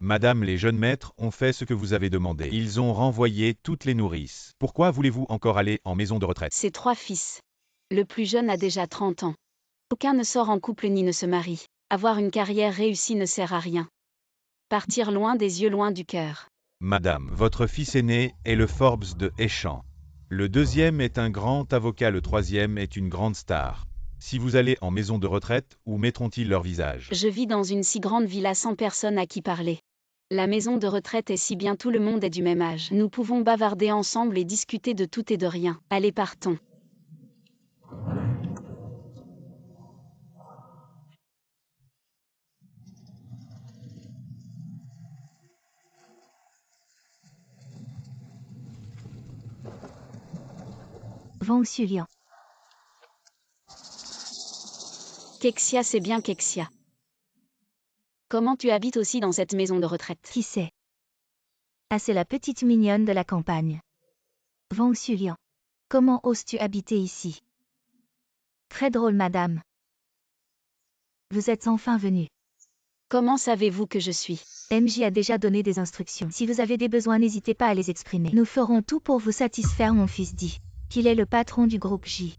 Madame, les jeunes maîtres ont fait ce que vous avez demandé. Ils ont renvoyé toutes les nourrices. Pourquoi voulez-vous encore aller en maison de retraite? Ses 3 fils. Le plus jeune a déjà 30 ans. Aucun ne sort en couple ni ne se marie. Avoir une carrière réussie ne sert à rien. Partir loin des yeux, loin du cœur. Madame, votre fils aîné est le Forbes de Échamps. Le deuxième est un grand avocat, le troisième est une grande star. Si vous allez en maison de retraite, où mettront-ils leur visage? Je vis dans une si grande villa sans personne à qui parler. La maison de retraite est si bien, tout le monde est du même âge. Nous pouvons bavarder ensemble et discuter de tout et de rien. Allez, partons. Wang Xulian. Kexia, c'est bien Kexia. Comment tu habites aussi dans cette maison de retraite? Qui c'est? Ah, c'est la petite mignonne de la campagne. Wang Xulian. Comment oses-tu habiter ici? Très drôle, madame. Vous êtes enfin venue. Comment savez-vous que je suis? MJ a déjà donné des instructions. Si vous avez des besoins, n'hésitez pas à les exprimer. Nous ferons tout pour vous satisfaire. Mon fils dit qu'il est le patron du groupe J.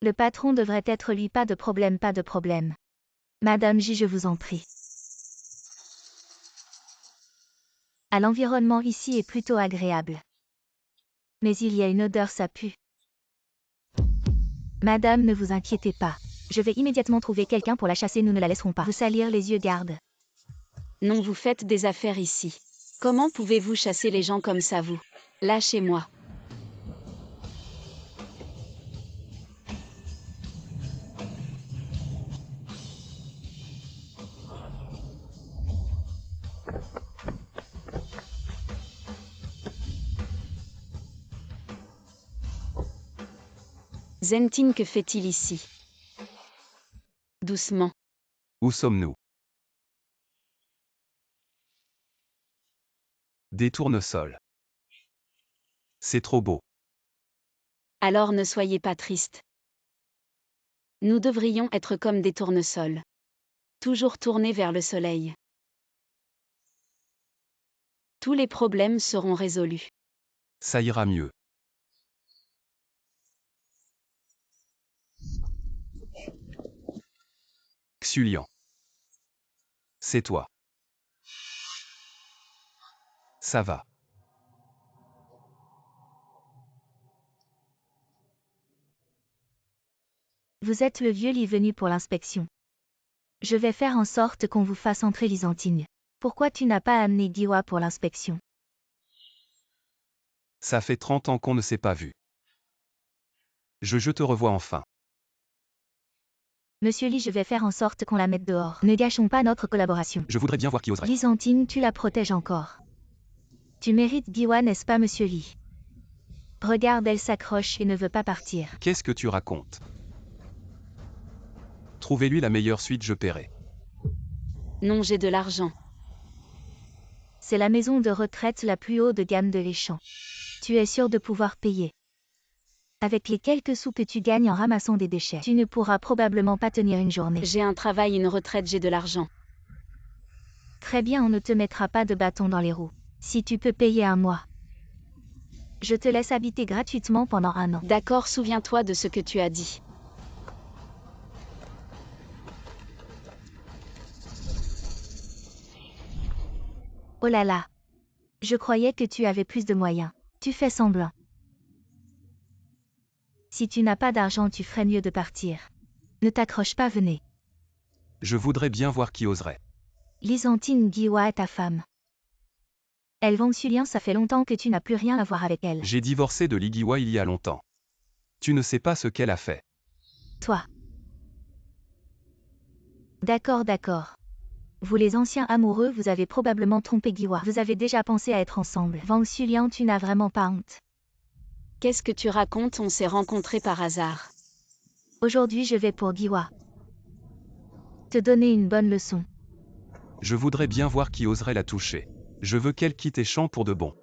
Le patron devrait être lui. Pas de problème, pas de problème. Madame J, je vous en prie. Ah, l'environnement ici est plutôt agréable. Mais il y a une odeur, ça pue. Madame, ne vous inquiétez pas. Je vais immédiatement trouver quelqu'un pour la chasser, nous ne la laisserons pas vous salir les yeux, garde. Non, vous faites des affaires ici. Comment pouvez-vous chasser les gens comme ça, vous? Lâchez-moi. Zentin, que fait-il ici? Doucement. Où sommes-nous? Des tournesols. C'est trop beau. Alors ne soyez pas triste. Nous devrions être comme des tournesols. Toujours tournés vers le soleil. Tous les problèmes seront résolus. Ça ira mieux. Xulian. C'est toi. Ça va. Vous êtes le vieux lit venu pour l'inspection. Je vais faire en sorte qu'on vous fasse entrer, Lysantine. Pourquoi tu n'as pas amené Giwa pour l'inspection? Ça fait 30 ans qu'on ne s'est pas vu. Je te revois enfin. Monsieur Lee, je vais faire en sorte qu'on la mette dehors. Ne gâchons pas notre collaboration. Je voudrais bien voir qui oserait. Lysantine, tu la protèges encore. Tu mérites Giwa, n'est-ce pas, monsieur Lee? Regarde, elle s'accroche et ne veut pas partir. Qu'est-ce que tu racontes? Trouvez-lui la meilleure suite, je paierai. Non, j'ai de l'argent. C'est la maison de retraite la plus haut de gamme de Échamps. Tu es sûr de pouvoir payer. Avec les quelques sous que tu gagnes en ramassant des déchets, tu ne pourras probablement pas tenir une journée. J'ai un travail, une retraite, j'ai de l'argent. Très bien, on ne te mettra pas de bâton dans les roues. Si tu peux payer un mois. Je te laisse habiter gratuitement pendant 1 an. D'accord, souviens-toi de ce que tu as dit. Oh là là. Je croyais que tu avais plus de moyens. Tu fais semblant. Si tu n'as pas d'argent, tu ferais mieux de partir. Ne t'accroche pas, venez. Je voudrais bien voir qui oserait. Lysantine Giwa est ta femme. Elle Wang Xulian, ça fait longtemps que tu n'as plus rien à voir avec elle. J'ai divorcé de Ligiwa il y a longtemps. Tu ne sais pas ce qu'elle a fait. Toi. D'accord, d'accord. Vous les anciens amoureux, vous avez probablement trompé Giwa. Vous avez déjà pensé à être ensemble. Wang Xulian, tu n'as vraiment pas honte. Qu'est-ce que tu racontes? On s'est rencontrés par hasard. Aujourd'hui, je vais pour Giwa. Te donner une bonne leçon. Je voudrais bien voir qui oserait la toucher. Je veux qu'elle quitte Échamps pour de bon.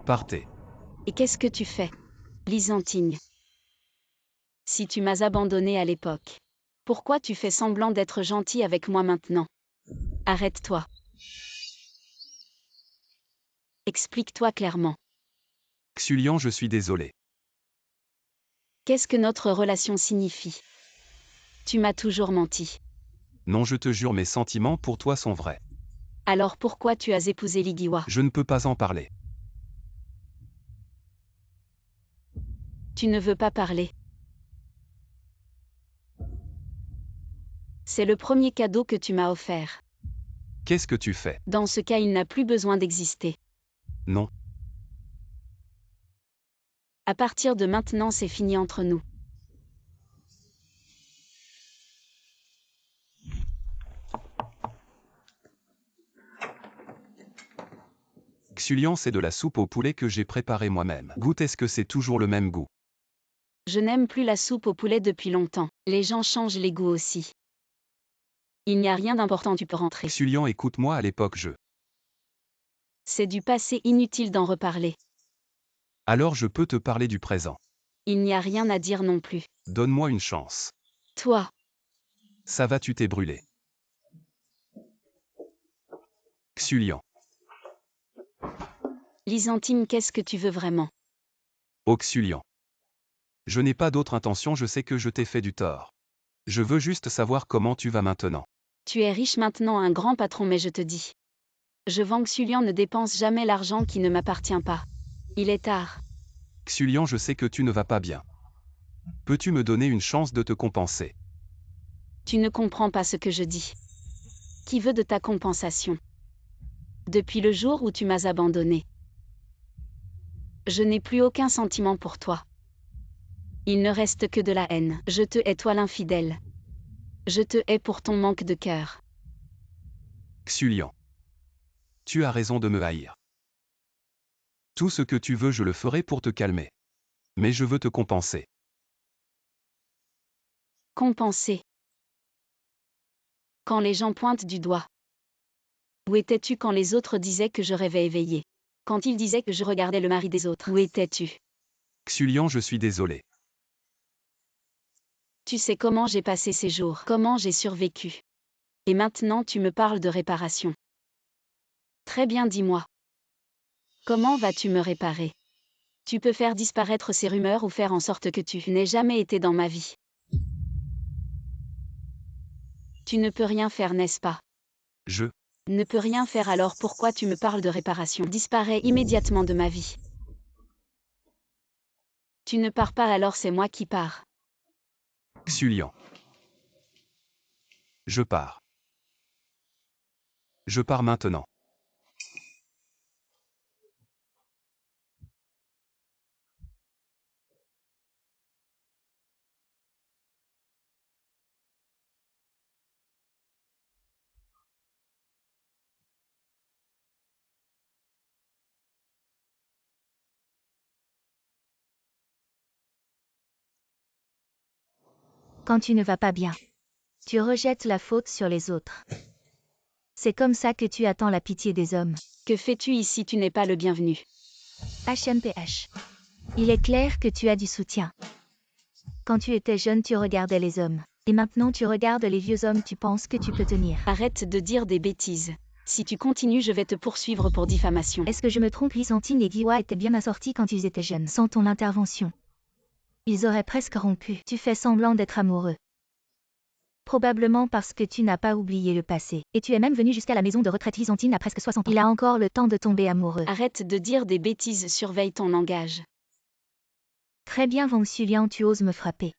Partez. Et qu'est-ce que tu fais, Lysantine? Si tu m'as abandonné à l'époque, pourquoi tu fais semblant d'être gentil avec moi maintenant? Arrête-toi. Explique-toi clairement. Xulian, je suis désolé. Qu'est-ce que notre relation signifie? Tu m'as toujours menti. Non, je te jure, mes sentiments pour toi sont vrais. Alors pourquoi tu as épousé Ligiwa? Je ne peux pas en parler. Tu ne veux pas parler. C'est le premier cadeau que tu m'as offert. Qu'est-ce que tu fais? Dans ce cas, il n'a plus besoin d'exister. Non. À partir de maintenant, c'est fini entre nous. Xulian, c'est de la soupe au poulet que j'ai préparée moi-même. Goûte, est-ce que c'est toujours le même goût? Je n'aime plus la soupe au poulet depuis longtemps. Les gens changent les goûts aussi. Il n'y a rien d'important, tu peux rentrer. Xulian, écoute-moi, à l'époque C'est du passé, inutile d'en reparler. Alors je peux te parler du présent. Il n'y a rien à dire non plus. Donne-moi une chance. Toi, Ça va, tu t'es brûlé. Xulian. Lysantine, qu'est-ce que tu veux vraiment? Oh Xulian. Je n'ai pas d'autre intention, je sais que je t'ai fait du tort. Je veux juste savoir comment tu vas maintenant. Tu es riche maintenant, un grand patron, mais je te dis. Je vends que Xulian ne dépense jamais l'argent qui ne m'appartient pas. Il est tard. Xulian, je sais que tu ne vas pas bien. Peux-tu me donner une chance de te compenser? Tu ne comprends pas ce que je dis. Qui veut de ta compensation? Depuis le jour où tu m'as abandonné, je n'ai plus aucun sentiment pour toi. Il ne reste que de la haine. Je te hais, toi l'infidèle. Je te hais pour ton manque de cœur. Xulian. Tu as raison de me haïr. Tout ce que tu veux, je le ferai pour te calmer. Mais je veux te compenser. Compenser. Quand les gens pointent du doigt. Où étais-tu quand les autres disaient que je rêvais éveillé? Quand ils disaient que je regardais le mari des autres, où étais-tu? Xulian, je suis désolé. Tu sais comment j'ai passé ces jours, comment j'ai survécu. Et maintenant tu me parles de réparation. Très bien, dis-moi. Comment vas-tu me réparer? Tu peux faire disparaître ces rumeurs ou faire en sorte que tu n'aies jamais été dans ma vie. Tu ne peux rien faire, n'est-ce pas? Je Ne peux rien faire, alors pourquoi tu me parles de réparation? Disparais immédiatement de ma vie. Tu ne pars pas, alors c'est moi qui pars. Xulian. Je pars. Je pars maintenant. Quand tu ne vas pas bien, tu rejettes la faute sur les autres. C'est comme ça que tu attends la pitié des hommes. Que fais-tu ici? Tu n'es pas le bienvenu. HMPH. Il est clair que tu as du soutien. Quand tu étais jeune, tu regardais les hommes. Et maintenant tu regardes les vieux hommes, tu penses que tu peux tenir. Arrête de dire des bêtises. Si tu continues, je vais te poursuivre pour diffamation. Est-ce que je me trompe? Lysantine et Giwa étaient bien assortis quand ils étaient jeunes. Sans ton intervention, ils auraient presque rompu. Tu fais semblant d'être amoureux. Probablement parce que tu n'as pas oublié le passé. Et tu es même venu jusqu'à la maison de retraite. Lysantine a presque 60 ans. Il a encore le temps de tomber amoureux. Arrête de dire des bêtises, surveille ton langage. Très bien, Wang Xulian, tu oses me frapper.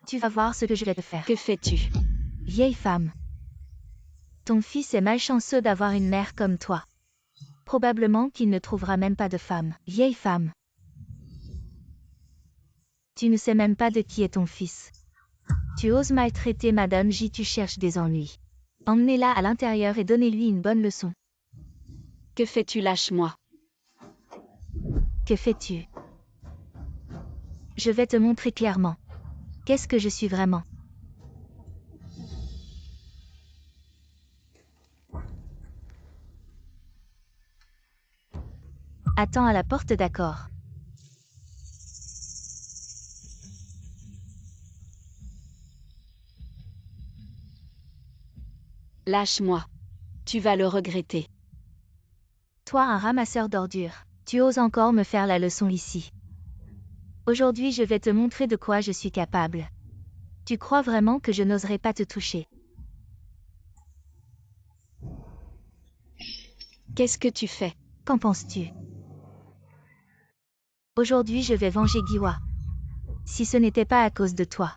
Tu vas voir ce que je vais te faire. Que fais-tu? Vieille femme. Ton fils est malchanceux d'avoir une mère comme toi. Probablement qu'il ne trouvera même pas de femme. Vieille femme. Tu ne sais même pas de qui est ton fils. Tu oses maltraiter Madame J, tu cherches des ennuis. Emmenez-la à l'intérieur et donnez-lui une bonne leçon. Que fais-tu? Lâche-moi. Que fais-tu? Je vais te montrer clairement. Qu'est-ce que je suis vraiment? Attends à la porte, d'accord? Lâche-moi. Tu vas le regretter. Toi, un ramasseur d'ordures, tu oses encore me faire la leçon ici. Aujourd'hui, je vais te montrer de quoi je suis capable. Tu crois vraiment que je n'oserais pas te toucher? Qu'est-ce que tu fais? Qu'en penses-tu? Aujourd'hui, je vais venger Giwa. Si ce n'était pas à cause de toi,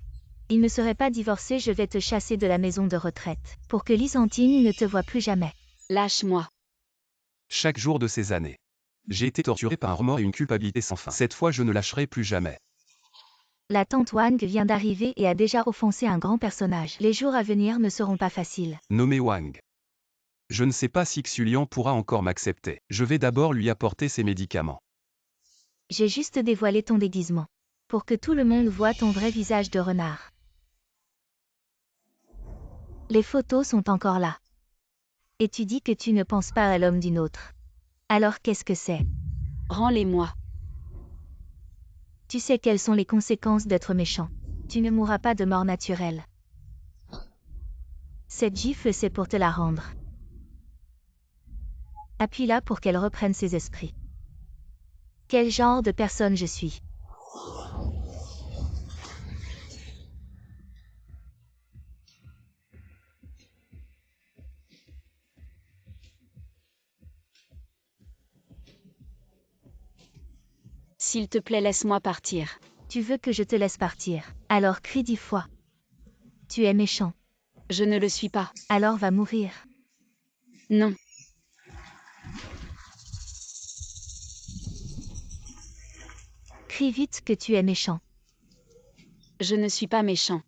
il ne serait pas divorcé. Je vais te chasser de la maison de retraite, pour que Lysantine ne te voie plus jamais. Lâche-moi. Chaque jour de ces années, j'ai été torturé par un remords et une culpabilité sans fin. Cette fois, je ne lâcherai plus jamais. La tante Wang vient d'arriver et a déjà offensé un grand personnage. Les jours à venir ne seront pas faciles. Nommé Wang. Je ne sais pas si Xulian pourra encore m'accepter. Je vais d'abord lui apporter ses médicaments. J'ai juste dévoilé ton déguisement, pour que tout le monde voie ton vrai visage de renard. Les photos sont encore là. Et tu dis que tu ne penses pas à l'homme d'une autre. Alors qu'est-ce que c'est? Rends-les-moi. Tu sais quelles sont les conséquences d'être méchant. Tu ne mourras pas de mort naturelle. Cette gifle, c'est pour te la rendre. Appuie-la pour qu'elle reprenne ses esprits. Quel genre de personne je suis? S'il te plaît, laisse-moi partir. Tu veux que je te laisse partir? Alors crie 10 fois. Tu es méchant. Je ne le suis pas. Alors va mourir. Non. Crie vite que tu es méchant. Je ne suis pas méchant.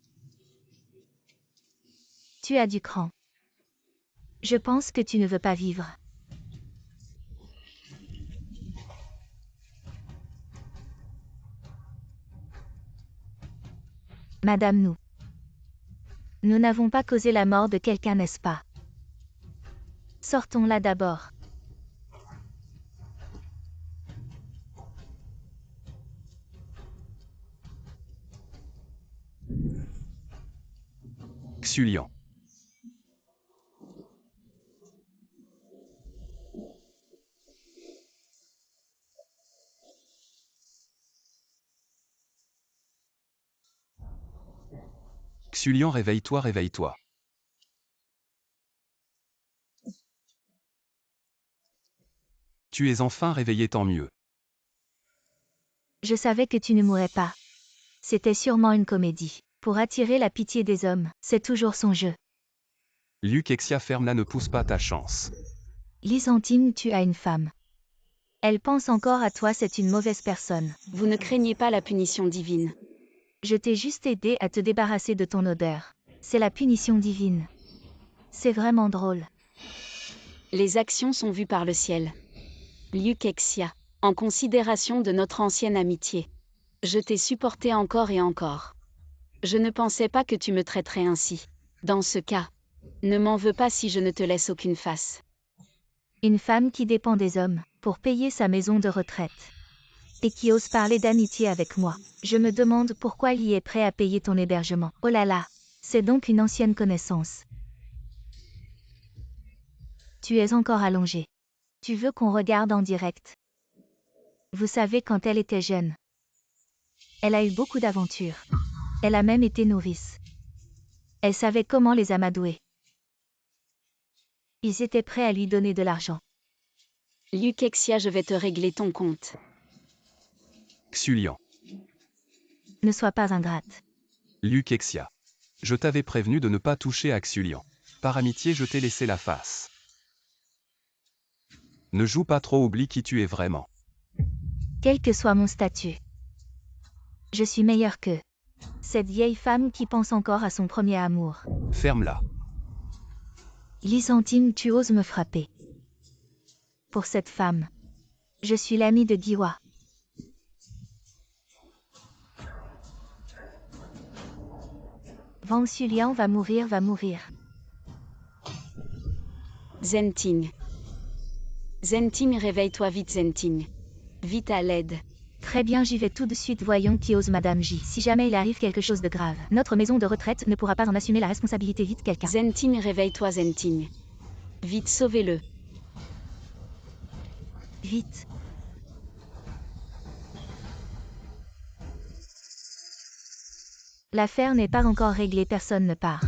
Tu as du cran. Je pense que tu ne veux pas vivre. Madame, nous n'avons pas causé la mort de quelqu'un, n'est-ce pas? Sortons là d'abord. Xulian. Xulian, réveille-toi, réveille-toi. Tu es enfin réveillé, tant mieux. Je savais que tu ne mourrais pas. C'était sûrement une comédie. Pour attirer la pitié des hommes, c'est toujours son jeu. Lucexia, ferme-la, ne pousse pas ta chance. Lysantine, tu as une femme. Elle pense encore à toi, c'est une mauvaise personne. Vous ne craignez pas la punition divine. Je t'ai juste aidé à te débarrasser de ton odeur. C'est la punition divine. C'est vraiment drôle. Les actions sont vues par le ciel. Lucexia, en considération de notre ancienne amitié, je t'ai supporté encore et encore. Je ne pensais pas que tu me traiterais ainsi. Dans ce cas, ne m'en veux pas si je ne te laisse aucune face. Une femme qui dépend des hommes, pour payer sa maison de retraite. Et qui ose parler d'amitié avec moi. Je me demande pourquoi il est prêt à payer ton hébergement. Oh là là, c'est donc une ancienne connaissance. Tu es encore allongé. Tu veux qu'on regarde en direct? Vous savez, quand elle était jeune, elle a eu beaucoup d'aventures. Elle a même été nourrice. Elle savait comment les amadouer. Ils étaient prêts à lui donner de l'argent. Lucexia, je vais te régler ton compte. Xulian. Ne sois pas ingrate. Lucexia. Je t'avais prévenu de ne pas toucher à Xulian. Par amitié, je t'ai laissé la face. Ne joue pas trop, oublie qui tu es vraiment. Quel que soit mon statut, je suis meilleure qu'eux. Cette vieille femme qui pense encore à son premier amour. Ferme-la. Lysantine, tu oses me frapper. Pour cette femme, je suis l'amie de Giwa. Wang Xulian va mourir, va mourir. Zenting. Zenting, réveille-toi vite, Zenting. Vite à l'aide. Très bien, j'y vais tout de suite, voyons qui ose Madame J. Si jamais il arrive quelque chose de grave, notre maison de retraite ne pourra pas en assumer la responsabilité, vite quelqu'un. Zenting, réveille-toi, Zenting. Vite, sauvez-le. Vite. L'affaire n'est pas encore réglée, personne ne part.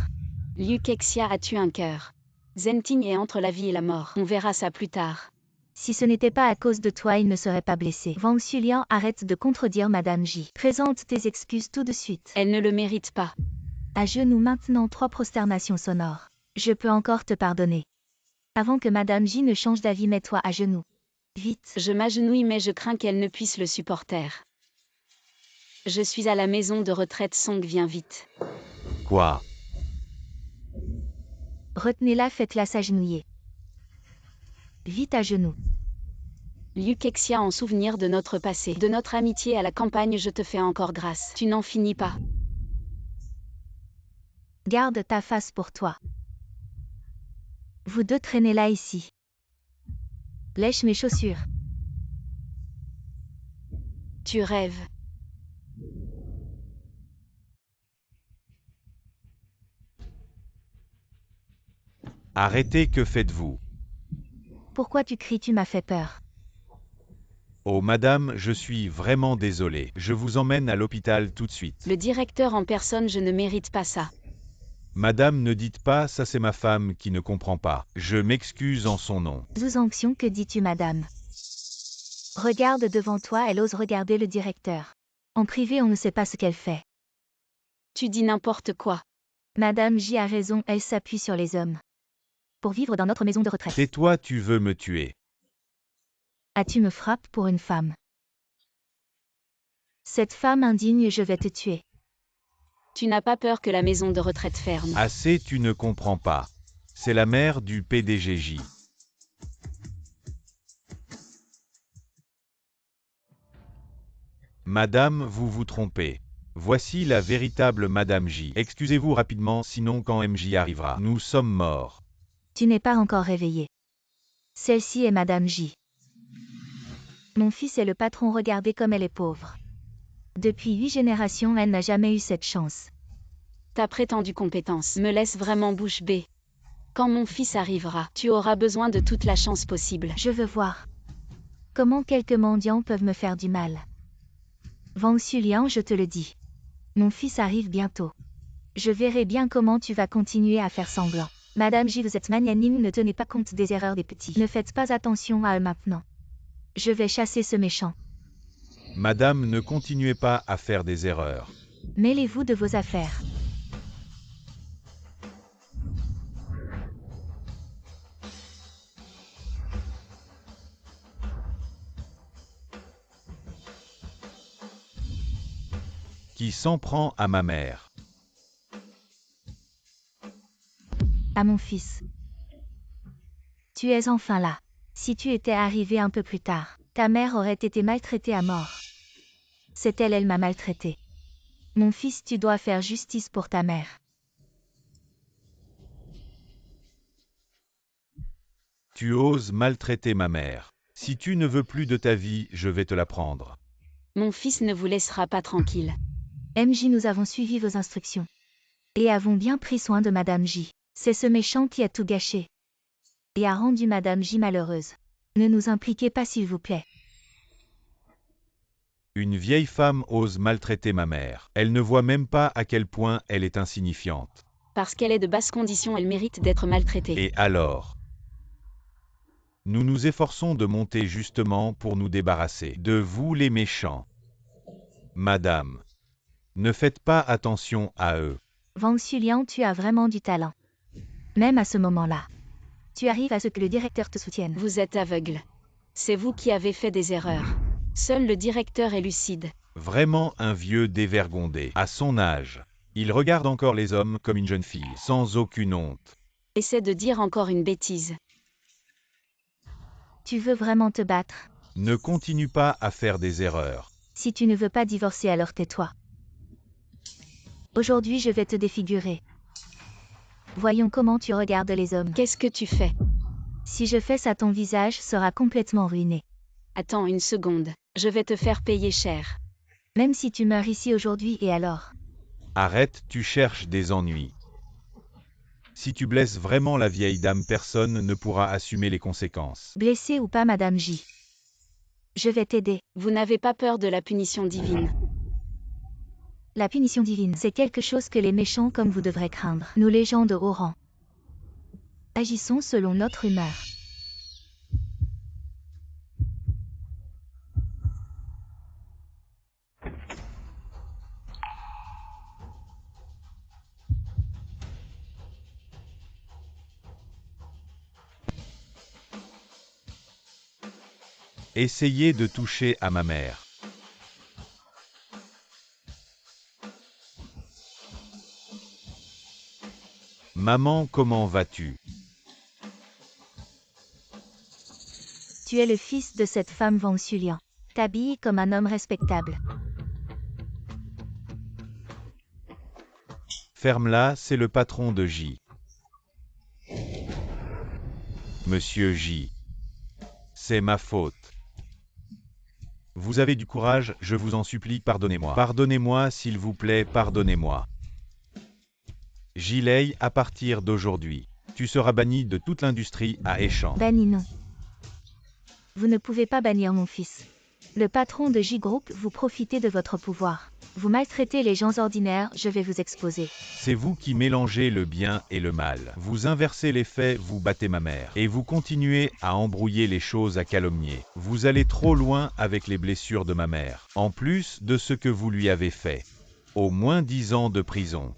Liu Kexia a tué un cœur. Zenting est entre la vie et la mort. On verra ça plus tard. Si ce n'était pas à cause de toi, il ne serait pas blessé. Wang Xulian, arrête de contredire Madame J. Présente tes excuses tout de suite. Elle ne le mérite pas. À genoux maintenant, 3 prosternations sonores. Je peux encore te pardonner. Avant que Madame J ne change d'avis, mets-toi à genoux. Vite. Je m'agenouille mais je crains qu'elle ne puisse le supporter. Je suis à la maison de retraite Song, viens vite. Quoi? Retenez-la, faites-la s'agenouiller. Vite à genoux. Liu Kexia, en souvenir de notre passé, de notre amitié à la campagne, je te fais encore grâce. Tu n'en finis pas. Garde ta face pour toi. Vous deux traînez là ici. Lèche mes chaussures. Tu rêves. Arrêtez, que faites-vous? Pourquoi tu cries, tu m'as fait peur. Oh madame, je suis vraiment désolé. Je vous emmène à l'hôpital tout de suite. Le directeur en personne, je ne mérite pas ça. Madame, ne dites pas ça, c'est ma femme qui ne comprend pas. Je m'excuse en son nom. Sous-onction, que dis-tu, madame? Regarde devant toi, elle ose regarder le directeur. En privé, on ne sait pas ce qu'elle fait. Tu dis n'importe quoi. Madame J a raison, elle s'appuie sur les hommes. Pour vivre dans notre maison de retraite. Tais-toi, tu veux me tuer. Ah, tu me frappes pour une femme. Cette femme indigne, je vais te tuer. Tu n'as pas peur que la maison de retraite ferme. Assez, tu ne comprends pas. C'est la mère du PDGJ. Madame, vous vous trompez. Voici la véritable Madame J. Excusez-vous rapidement, sinon quand MJ arrivera, nous sommes morts. Tu n'es pas encore réveillé. Celle-ci est Madame J. Mon fils est le patron, regardez comme elle est pauvre. Depuis 8 générations, elle n'a jamais eu cette chance. Ta prétendue compétence me laisse vraiment bouche bée. Quand mon fils arrivera, tu auras besoin de toute la chance possible. Je veux voir. Comment quelques mendiants peuvent me faire du mal. Wang Xulian, je te le dis. Mon fils arrive bientôt. Je verrai bien comment tu vas continuer à faire semblant. Madame J, vous êtes magnanime, ne tenez pas compte des erreurs des petits. Ne faites pas attention à eux maintenant. Je vais chasser ce méchant. Madame, ne continuez pas à faire des erreurs. Mêlez-vous de vos affaires. Qui s'en prend à ma mère? À mon fils. Tu es enfin là. Si tu étais arrivé un peu plus tard, ta mère aurait été maltraitée à mort. C'est elle m'a maltraité. Mon fils, tu dois faire justice pour ta mère. Tu oses maltraiter ma mère. Si tu ne veux plus de ta vie, je vais te la prendre. Mon fils ne vous laissera pas tranquille. MJ, nous avons suivi vos instructions. Et avons bien pris soin de Madame J. C'est ce méchant qui a tout gâché. Et a rendu Madame J malheureuse. Ne nous impliquez pas s'il vous plaît. Une vieille femme ose maltraiter ma mère. Elle ne voit même pas à quel point elle est insignifiante. Parce qu'elle est de basse condition, elle mérite d'être maltraitée. Et alors? Nous nous efforçons de monter justement pour nous débarrasser de vous les méchants. Madame, ne faites pas attention à eux. Wang Xulian, tu as vraiment du talent. Même à ce moment-là. Tu arrives à ce que le directeur te soutienne. Vous êtes aveugle. C'est vous qui avez fait des erreurs. Seul le directeur est lucide. Vraiment un vieux dévergondé. À son âge, il regarde encore les hommes comme une jeune fille, sans aucune honte. Essaie de dire encore une bêtise. Tu veux vraiment te battre? Ne continue pas à faire des erreurs. Si tu ne veux pas divorcer, alors tais-toi. Aujourd'hui, je vais te défigurer. Voyons comment tu regardes les hommes. Qu'est-ce que tu fais? Si je fais ça, ton visage sera complètement ruiné. Attends une seconde. Je vais te faire payer cher. Même si tu meurs ici aujourd'hui, et alors? Arrête, tu cherches des ennuis. Si tu blesses vraiment la vieille dame, personne ne pourra assumer les conséquences. Blessée ou pas, Madame J. Je vais t'aider. Vous n'avez pas peur de la punition divine. La punition divine, c'est quelque chose que les méchants comme vous devrez craindre. Nous les gens de haut rang. Agissons selon notre humeur. Essayez de toucher à ma mère. Maman, comment vas-tu? Tu es le fils de cette femme Wang Xulian. T'habilles comme un homme respectable. Ferme-la, c'est le patron de J. Monsieur J. C'est ma faute. Vous avez du courage, je vous en supplie, pardonnez-moi. Pardonnez-moi, s'il vous plaît, pardonnez-moi. Gilei, à partir d'aujourd'hui, tu seras banni de toute l'industrie à Échamps. Banni non. Vous ne pouvez pas bannir mon fils. Le patron de J-Group, vous profitez de votre pouvoir. Vous maltraitez les gens ordinaires, je vais vous exposer. C'est vous qui mélangez le bien et le mal. Vous inversez les faits, vous battez ma mère. Et vous continuez à embrouiller les choses, à calomnier. Vous allez trop loin avec les blessures de ma mère. En plus de ce que vous lui avez fait. Au moins 10 ans de prison.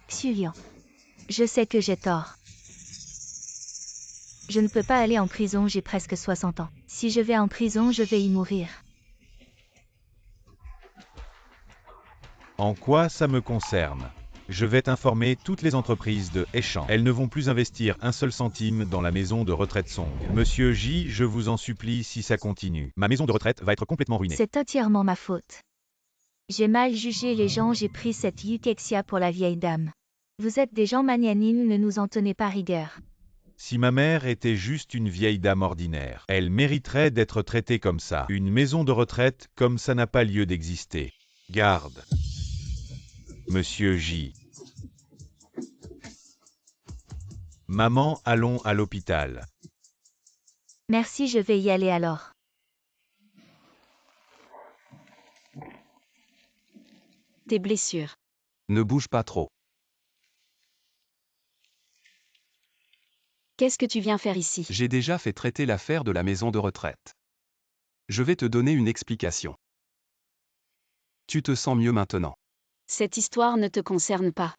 Xulian. Je sais que j'ai tort. Je ne peux pas aller en prison, j'ai presque 60 ans. Si je vais en prison, je vais y mourir. En quoi ça me concerne? Je vais t'informer toutes les entreprises de Échamps. Elles ne vont plus investir un seul centime dans la maison de retraite Song. Monsieur J, je vous en supplie, si ça continue, ma maison de retraite va être complètement ruinée. C'est entièrement ma faute. J'ai mal jugé les gens, j'ai pris cette Yukexia pour la vieille dame. Vous êtes des gens magnanimes, ne nous en tenez pas rigueur. Si ma mère était juste une vieille dame ordinaire, elle mériterait d'être traitée comme ça. Une maison de retraite, comme ça n'a pas lieu d'exister. Garde. Monsieur J. Maman, allons à l'hôpital. Merci, je vais y aller alors. Tes blessures. Ne bouge pas trop. Qu'est-ce que tu viens faire ici? J'ai déjà fait traiter l'affaire de la maison de retraite. Je vais te donner une explication. Tu te sens mieux maintenant. Cette histoire ne te concerne pas.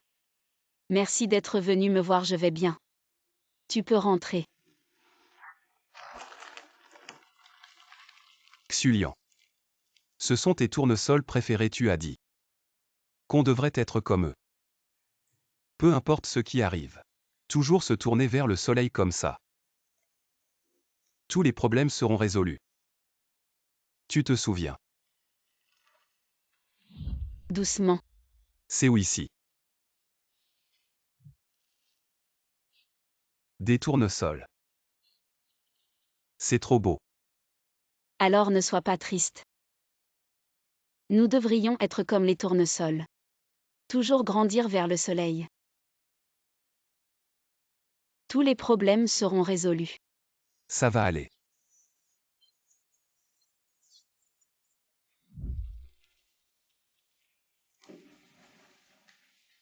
Merci d'être venu me voir, je vais bien. Tu peux rentrer. Xulian. Ce sont tes tournesols préférés, tu as dit. Qu'on devrait être comme eux. Peu importe ce qui arrive. Toujours se tourner vers le soleil comme ça. Tous les problèmes seront résolus. Tu te souviens. Doucement. C'est où ici? Des tournesols. C'est trop beau. Alors ne sois pas triste. Nous devrions être comme les tournesols. Toujours grandir vers le soleil. Tous les problèmes seront résolus. Ça va aller.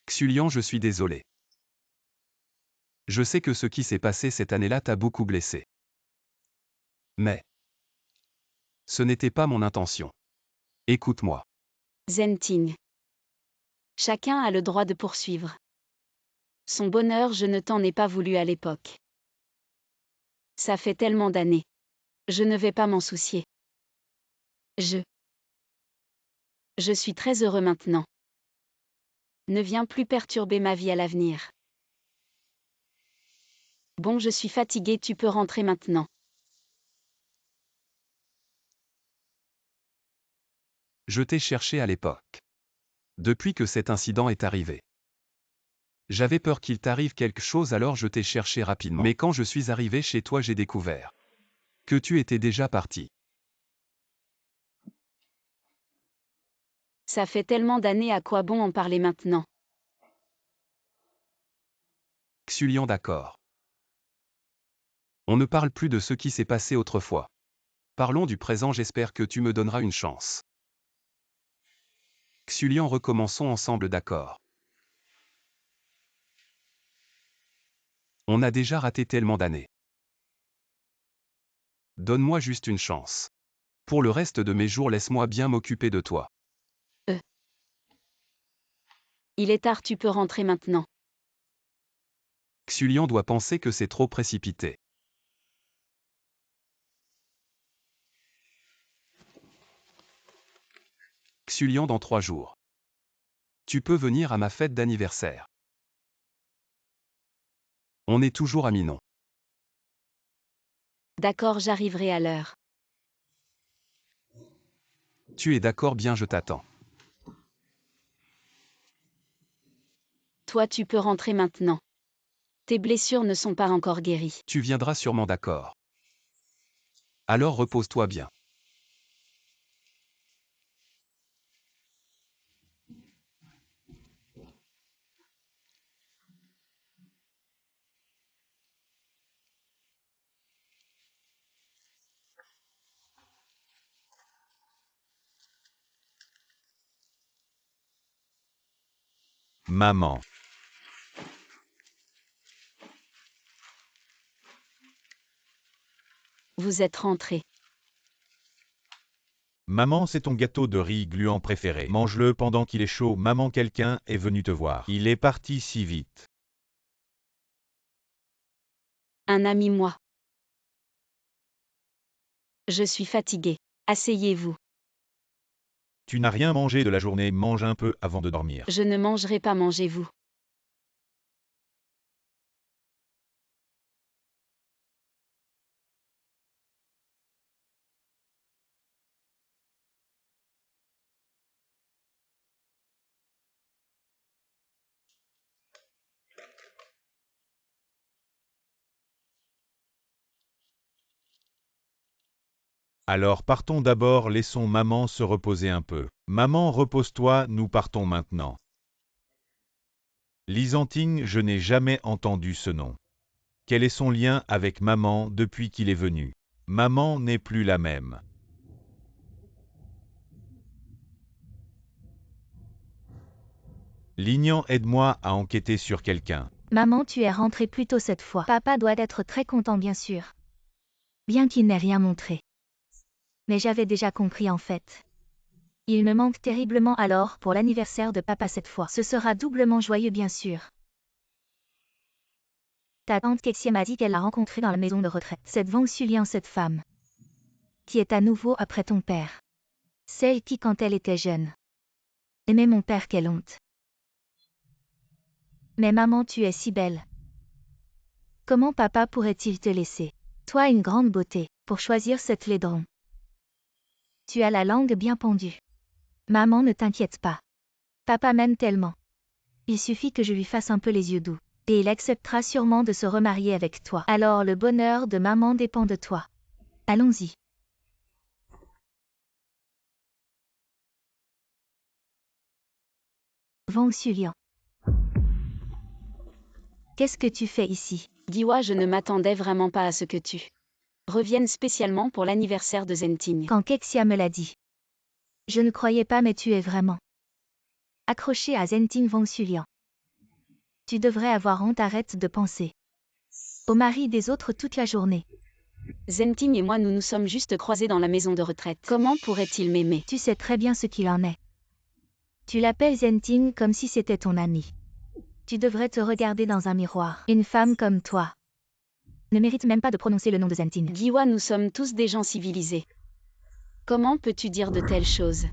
Xulian, je suis désolé. Je sais que ce qui s'est passé cette année-là t'a beaucoup blessé. Mais ce n'était pas mon intention. Écoute-moi. Zenting. Chacun a le droit de poursuivre. Son bonheur, je ne t'en ai pas voulu à l'époque. Ça fait tellement d'années. Je ne vais pas m'en soucier. Je suis très heureux maintenant. Ne viens plus perturber ma vie à l'avenir. Bon, je suis fatigué, tu peux rentrer maintenant. Je t'ai cherché à l'époque. Depuis que cet incident est arrivé. J'avais peur qu'il t'arrive quelque chose, alors je t'ai cherché rapidement. Mais quand je suis arrivé chez toi, j'ai découvert que tu étais déjà parti. Ça fait tellement d'années, à quoi bon en parler maintenant? Xulian d'accord. On ne parle plus de ce qui s'est passé autrefois. Parlons du présent, j'espère que tu me donneras une chance. Xulian, recommençons ensemble, d'accord. On a déjà raté tellement d'années. Donne-moi juste une chance. Pour le reste de mes jours, laisse-moi bien m'occuper de toi. Il est tard, tu peux rentrer maintenant. Xulian doit penser que c'est trop précipité. Xulian, dans 3 jours. Tu peux venir à ma fête d'anniversaire. On est toujours amis, non? D'accord, j'arriverai à l'heure. Tu es d'accord, bien, je t'attends. Toi, tu peux rentrer maintenant. Tes blessures ne sont pas encore guéries. Tu viendras sûrement, d'accord. Alors repose-toi bien. Maman. Vous êtes rentré. Maman, c'est ton gâteau de riz gluant préféré. Mange-le pendant qu'il est chaud. Maman, quelqu'un est venu te voir. Il est parti si vite. Un ami, moi. Je suis fatiguée. Asseyez-vous. Tu n'as rien mangé de la journée, mange un peu avant de dormir. Je ne mangerai pas, mangez-vous. Alors partons d'abord, laissons maman se reposer un peu. Maman, repose-toi, nous partons maintenant. Lysantine, je n'ai jamais entendu ce nom. Quel est son lien avec maman depuis qu'il est venu? Maman n'est plus la même. Lignan, aide-moi à enquêter sur quelqu'un. Maman, tu es rentrée plus tôt cette fois. Papa doit être très content, bien sûr. Bien qu'il n'ait rien montré. Mais j'avais déjà compris en fait. Il me manque terriblement alors pour l'anniversaire de papa cette fois. Ce sera doublement joyeux, bien sûr. Ta tante Kexia m'a dit qu'elle l'a rencontré dans la maison de retraite. Cette Wang Xulian, cette femme. Qui est à nouveau après ton père. Celle qui, quand elle était jeune, aimait mon père, quelle honte. Mais maman, tu es si belle. Comment papa pourrait-il te laisser? Toi, une grande beauté, pour choisir cette laidron. Tu as la langue bien pendue. Maman, ne t'inquiète pas. Papa m'aime tellement. Il suffit que je lui fasse un peu les yeux doux. Et il acceptera sûrement de se remarier avec toi. Alors le bonheur de maman dépend de toi. Allons-y. Wang Xulian. Qu'est-ce que tu fais ici? Diwa, je ne m'attendais vraiment pas à ce que tu reviennes spécialement pour l'anniversaire de Zenting. Quand Kexia me l'a dit. Je ne croyais pas, mais tu es vraiment accroché à Zenting Wang Xulian. Tu devrais avoir honte, arrête de penser au mari des autres toute la journée. Zenting et moi, nous nous sommes juste croisés dans la maison de retraite. Comment pourrait-il m'aimer? Tu sais très bien ce qu'il en est. Tu l'appelles Zenting comme si c'était ton ami. Tu devrais te regarder dans un miroir. Une femme comme toi ne mérite même pas de prononcer le nom de Zenting. Diwa, nous sommes tous des gens civilisés. Comment peux-tu dire de telles choses?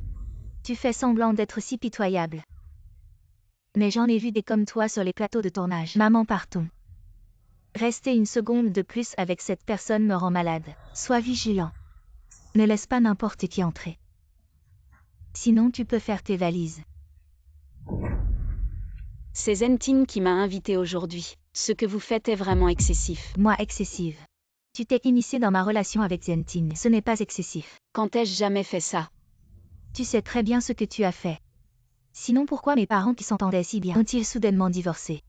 Tu fais semblant d'être si pitoyable. Mais j'en ai vu des comme toi sur les plateaux de tournage. Maman, partons. Rester une seconde de plus avec cette personne me rend malade. Sois vigilant. Ne laisse pas n'importe qui entrer. Sinon tu peux faire tes valises. C'est Zenting qui m'a invité aujourd'hui. Ce que vous faites est vraiment excessif. Moi, excessive. Tu t'es initié dans ma relation avec Zenting. Ce n'est pas excessif. Quand ai-je jamais fait ça? Tu sais très bien ce que tu as fait. Sinon pourquoi mes parents qui s'entendaient si bien ont-ils soudainement divorcé?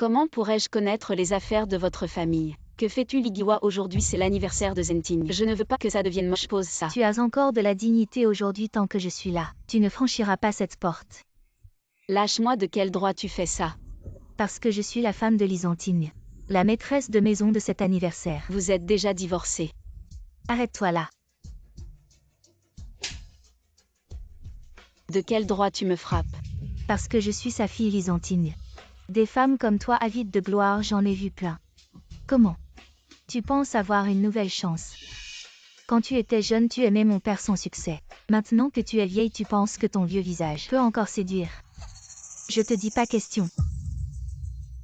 Comment pourrais-je connaître les affaires de votre famille? Que fais-tu Ligiwa? Aujourd'hui c'est l'anniversaire de Zenting. Je ne veux pas que ça devienne moche, pose ça. Tu as encore de la dignité aujourd'hui tant que je suis là. Tu ne franchiras pas cette porte. Lâche-moi, de quel droit tu fais ça? Parce que je suis la femme de Lysantine, la maîtresse de maison de cet anniversaire. Vous êtes déjà divorcé. Arrête-toi là. De quel droit tu me frappes? Parce que je suis sa fille Lysantine. Des femmes comme toi avides de gloire, j'en ai vu plein. Comment? Tu penses avoir une nouvelle chance? Quand tu étais jeune, tu aimais mon père sans succès. Maintenant que tu es vieille, tu penses que ton vieux visage peut encore séduire. Je te dis pas question.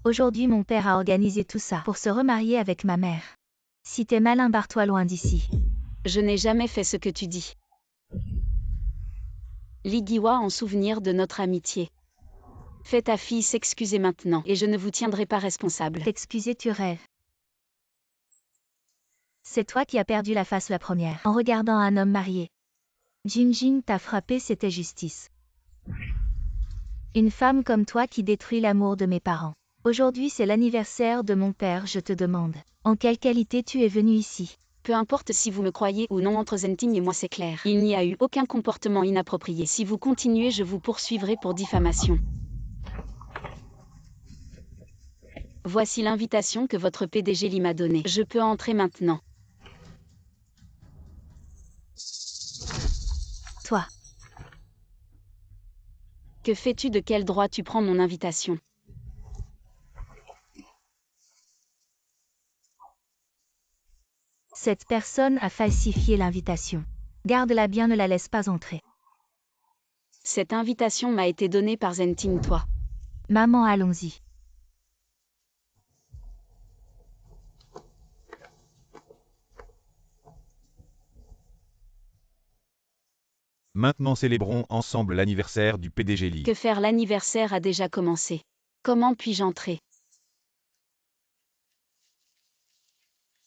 Aujourd'hui, mon père a organisé tout ça pour se remarier avec ma mère. Si t'es malin, barre-toi loin d'ici. Je n'ai jamais fait ce que tu dis. Ligiwa, en souvenir de notre amitié. Fais ta fille s'excuser maintenant, et je ne vous tiendrai pas responsable. T'excuser, tu rêves. C'est toi qui as perdu la face la première, en regardant un homme marié. Jinjin t'a frappé, c'était justice. Une femme comme toi qui détruit l'amour de mes parents. Aujourd'hui c'est l'anniversaire de mon père, je te demande, en quelle qualité tu es venu ici? Peu importe si vous me croyez ou non, entre Zenting et moi c'est clair. Il n'y a eu aucun comportement inapproprié. Si vous continuez, je vous poursuivrai pour diffamation. Voici l'invitation que votre PDG Lee m'a donnée. Je peux entrer maintenant. Toi. Que fais-tu? De quel droit tu prends mon invitation? Cette personne a falsifié l'invitation. Garde-la bien, ne la laisse pas entrer. Cette invitation m'a été donnée par Zenting, toi. Maman, allons-y. Maintenant célébrons ensemble l'anniversaire du PDG Lee. Que faire? L'anniversaire a déjà commencé. Comment puis-je entrer?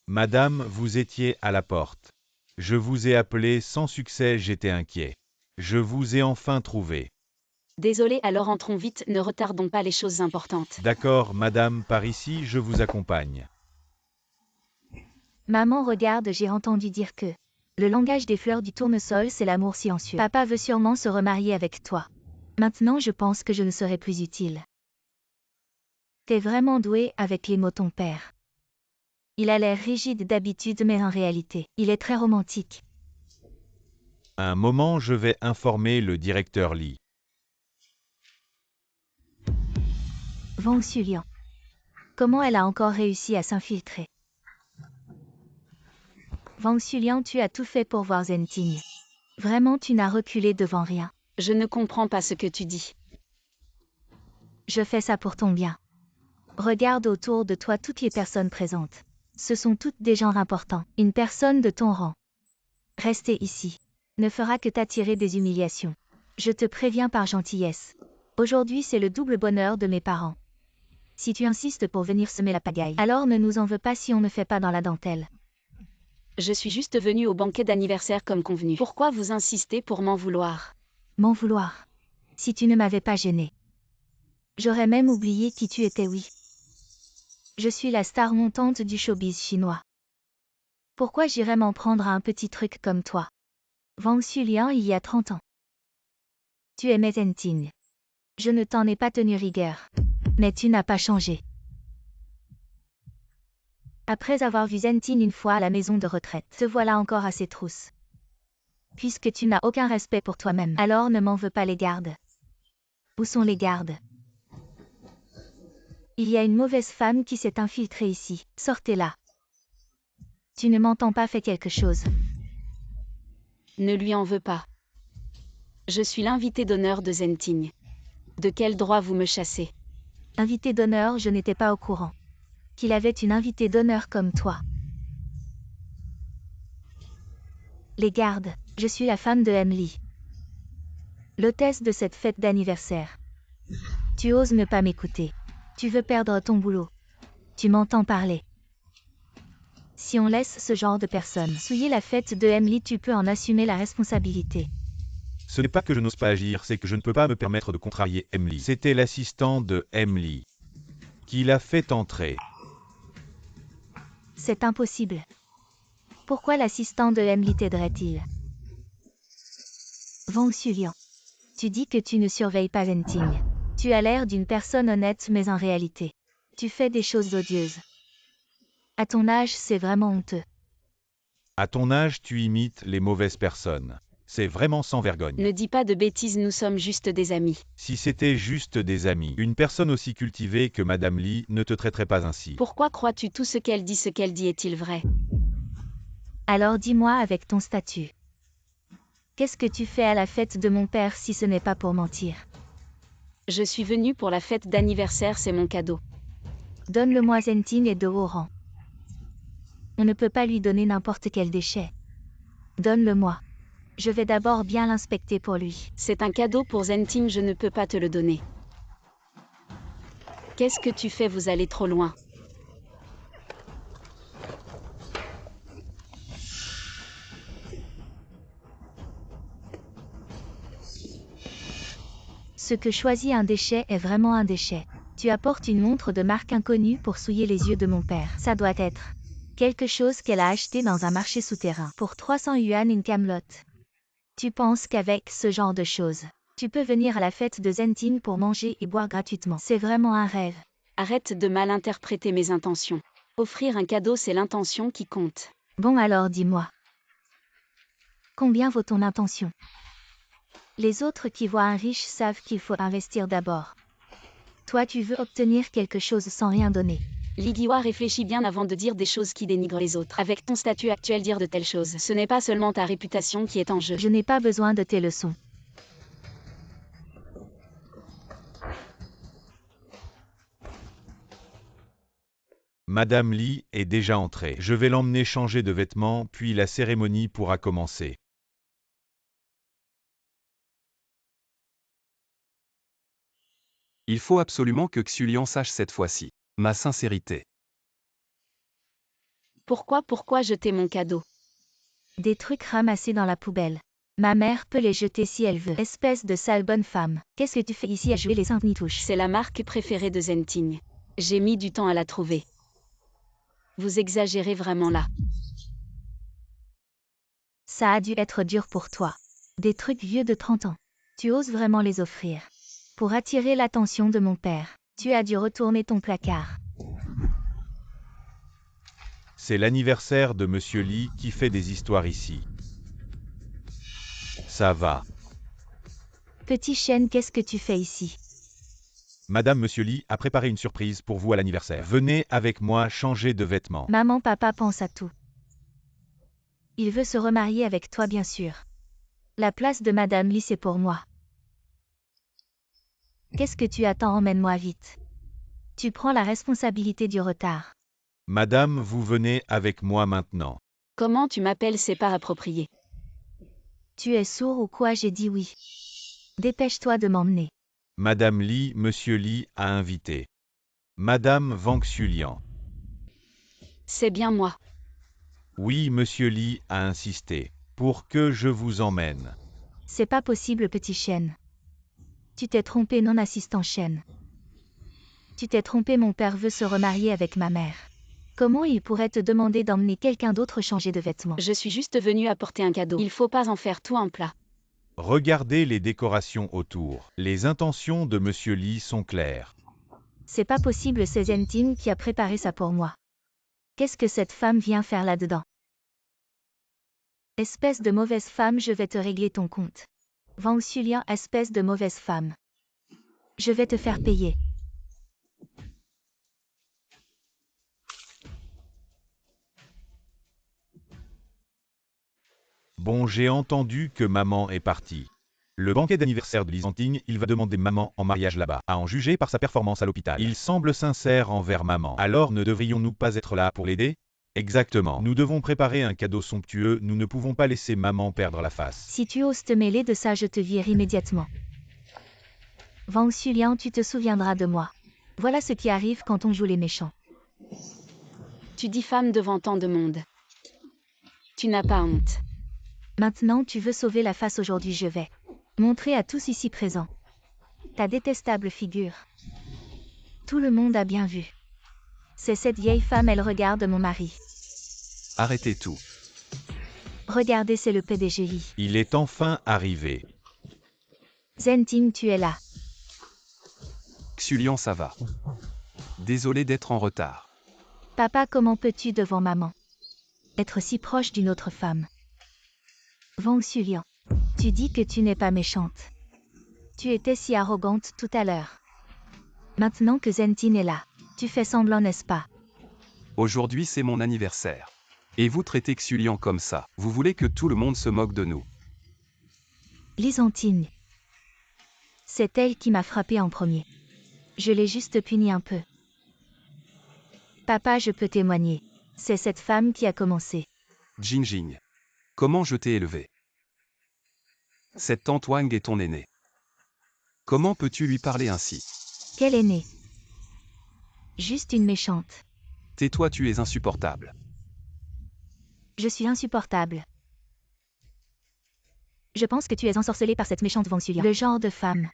Madame, vous étiez à la porte. Je vous ai appelé sans succès, j'étais inquiet. Je vous ai enfin trouvé. Désolé, alors entrons vite, ne retardons pas les choses importantes. D'accord, madame, par ici, je vous accompagne. Maman, regarde, j'ai entendu dire que le langage des fleurs du tournesol, c'est l'amour silencieux. Papa veut sûrement se remarier avec toi. Maintenant, je pense que je ne serai plus utile. T'es vraiment doué avec les mots, ton père. Il a l'air rigide d'habitude, mais en réalité, il est très romantique. Un moment, je vais informer le directeur Lee. Wang Xulian. Comment elle a encore réussi à s'infiltrer? Wang Xulian, tu as tout fait pour voir Zenting. Vraiment, tu n'as reculé devant rien. Je ne comprends pas ce que tu dis. Je fais ça pour ton bien. Regarde autour de toi toutes les personnes présentes. Ce sont toutes des gens importants. Une personne de ton rang. Rester ici ne fera que t'attirer des humiliations. Je te préviens par gentillesse. Aujourd'hui, c'est le double bonheur de mes parents. Si tu insistes pour venir semer la pagaille, alors ne nous en veux pas si on ne fait pas dans la dentelle. Je suis juste venue au banquet d'anniversaire comme convenu. Pourquoi vous insistez pour m'en vouloir? M'en vouloir? Si tu ne m'avais pas gêné. J'aurais même oublié qui tu étais, oui. Je suis la star montante du showbiz chinois. Pourquoi j'irais m'en prendre à un petit truc comme toi? Wang Xulian, il y a 30 ans. Tu aimais Zenting. Je ne t'en ai pas tenu rigueur. Mais tu n'as pas changé. Après avoir vu Zenting une fois à la maison de retraite, te voilà encore à ses trousses. Puisque tu n'as aucun respect pour toi-même, alors ne m'en veux pas les gardes. Où sont les gardes? Il y a une mauvaise femme qui s'est infiltrée ici, sortez-la. Tu ne m'entends pas, fais quelque chose. Ne lui en veux pas. Je suis l'invité d'honneur de Zenting. De quel droit vous me chassez? Invité d'honneur, je n'étais pas au courant. Qu'il avait une invitée d'honneur comme toi. Les gardes, je suis la femme de Emily. L'hôtesse de cette fête d'anniversaire. Tu oses ne pas m'écouter. Tu veux perdre ton boulot. Tu m'entends parler. Si on laisse ce genre de personnes souiller la fête de Emily, tu peux en assumer la responsabilité. Ce n'est pas que je n'ose pas agir, c'est que je ne peux pas me permettre de contrarier Emily. C'était l'assistant de Emily. Qui l'a fait entrer? C'est impossible. Pourquoi l'assistant de Emily t'aiderait-il? Wang Xulian. Tu dis que tu ne surveilles pas Zenting. Tu as l'air d'une personne honnête mais en réalité, tu fais des choses odieuses. À ton âge, c'est vraiment honteux. À ton âge, tu imites les mauvaises personnes. C'est vraiment sans vergogne. Ne dis pas de bêtises, nous sommes juste des amis. Si c'était juste des amis, une personne aussi cultivée que Madame Li ne te traiterait pas ainsi. Pourquoi crois-tu tout ce qu'elle dit est-il vrai? Alors dis-moi avec ton statut. Qu'est-ce que tu fais à la fête de mon père si ce n'est pas pour mentir? Je suis venue pour la fête d'anniversaire, c'est mon cadeau. Donne-le-moi. Zenting est de haut rang. On ne peut pas lui donner n'importe quel déchet. Donne-le-moi. Je vais d'abord bien l'inspecter pour lui. C'est un cadeau pour Zenting, je ne peux pas te le donner. Qu'est-ce que tu fais? Vous allez trop loin. Ce que choisit un déchet est vraiment un déchet. Tu apportes une montre de marque inconnue pour souiller les yeux de mon père. Ça doit être quelque chose qu'elle a acheté dans un marché souterrain pour 300 yuan in Camelot. Tu penses qu'avec ce genre de choses, tu peux venir à la fête de Zenting pour manger et boire gratuitement? C'est vraiment un rêve. Arrête de mal interpréter mes intentions. Offrir un cadeau, c'est l'intention qui compte. Bon alors dis-moi. Combien vaut ton intention? Les autres qui voient un riche savent qu'il faut investir d'abord. Toi tu veux obtenir quelque chose sans rien donner. Li Guihua, réfléchis bien avant de dire des choses qui dénigrent les autres. Avec ton statut actuel, dire de telles choses, ce n'est pas seulement ta réputation qui est en jeu. Je n'ai pas besoin de tes leçons. Madame Li est déjà entrée. Je vais l'emmener changer de vêtements, puis la cérémonie pourra commencer. Il faut absolument que Xulian sache cette fois-ci ma sincérité. Pourquoi jeter mon cadeau? Des trucs ramassés dans la poubelle. Ma mère peut les jeter si elle veut. Espèce de sale bonne femme. Qu'est-ce que tu fais ici à jouer les saintes-nitouches? C'est la marque préférée de Zenting. J'ai mis du temps à la trouver. Vous exagérez vraiment là. Ça a dû être dur pour toi. Des trucs vieux de 30 ans. Tu oses vraiment les offrir. Pour attirer l'attention de mon père, tu as dû retourner ton placard. C'est l'anniversaire de Monsieur Li qui fait des histoires ici. Ça va. Petit chêne, qu'est-ce que tu fais ici? Madame Monsieur Li a préparé une surprise pour vous à l'anniversaire. Venez avec moi changer de vêtements. Maman, papa pense à tout. Il veut se remarier avec toi, bien sûr. La place de Madame Li, c'est pour moi. Qu'est-ce que tu attends? Emmène-moi vite. Tu prends la responsabilité du retard. Madame, vous venez avec moi maintenant. Comment tu m'appelles? C'est pas approprié. Tu es sourd ou quoi? J'ai dit oui. Dépêche-toi de m'emmener. Madame Li, Monsieur Li a invité. Madame Wang Xulian. C'est bien moi. Oui, Monsieur Li a insisté. Pour que je vous emmène. C'est pas possible, petit chêne. Tu t'es trompé, non, assistant chêne. Tu t'es trompé, mon père veut se remarier avec ma mère. Comment il pourrait te demander d'emmener quelqu'un d'autre changer de vêtements? Je suis juste venue apporter un cadeau. Il faut pas en faire tout un plat. Regardez les décorations autour. Les intentions de Monsieur Li sont claires. C'est pas possible, c'est Zenting qui a préparé ça pour moi. Qu'est-ce que cette femme vient faire là-dedans? Espèce de mauvaise femme, je vais te régler ton compte. Wang Xulian, espèce de mauvaise femme. Je vais te faire payer. Bon, j'ai entendu que maman est partie. Le banquet d'anniversaire de Li Zenting, il va demander maman en mariage là-bas. À en juger par sa performance à l'hôpital. Il semble sincère envers maman. Alors ne devrions-nous pas être là pour l'aider? Exactement. Nous devons préparer un cadeau somptueux, nous ne pouvons pas laisser maman perdre la face. Si tu oses te mêler de ça, je te vire immédiatement. Wang Xulian, tu te souviendras de moi. Voilà ce qui arrive quand on joue les méchants. Tu diffames devant tant de monde. Tu n'as pas honte. Maintenant tu veux sauver la face. Aujourd'hui je vais montrer à tous ici présents ta détestable figure. Tout le monde a bien vu. C'est cette vieille femme, elle regarde mon mari. Arrêtez tout. Regardez, c'est le PDGI. Il est enfin arrivé. Zentin, tu es là. Xulian, ça va. Désolé d'être en retard. Papa, comment peux-tu devant maman être si proche d'une autre femme? Wang Xulian, tu dis que tu n'es pas méchante. Tu étais si arrogante tout à l'heure. Maintenant que Zentin est là, tu fais semblant, n'est-ce pas? Aujourd'hui c'est mon anniversaire. Et vous traitez Xulian comme ça. Vous voulez que tout le monde se moque de nous. Lysantine. C'est elle qui m'a frappé en premier. Je l'ai juste puni un peu. Papa, je peux témoigner. C'est cette femme qui a commencé. Jingjing. Comment je t'ai élevé? Cette tante Wang est ton aînée. Comment peux-tu lui parler ainsi? Quelle aînée? Juste une méchante. Tais-toi, tu es insupportable. Je suis insupportable. Je pense que tu es ensorcelée par cette méchante Wang Xulian. Le genre de femme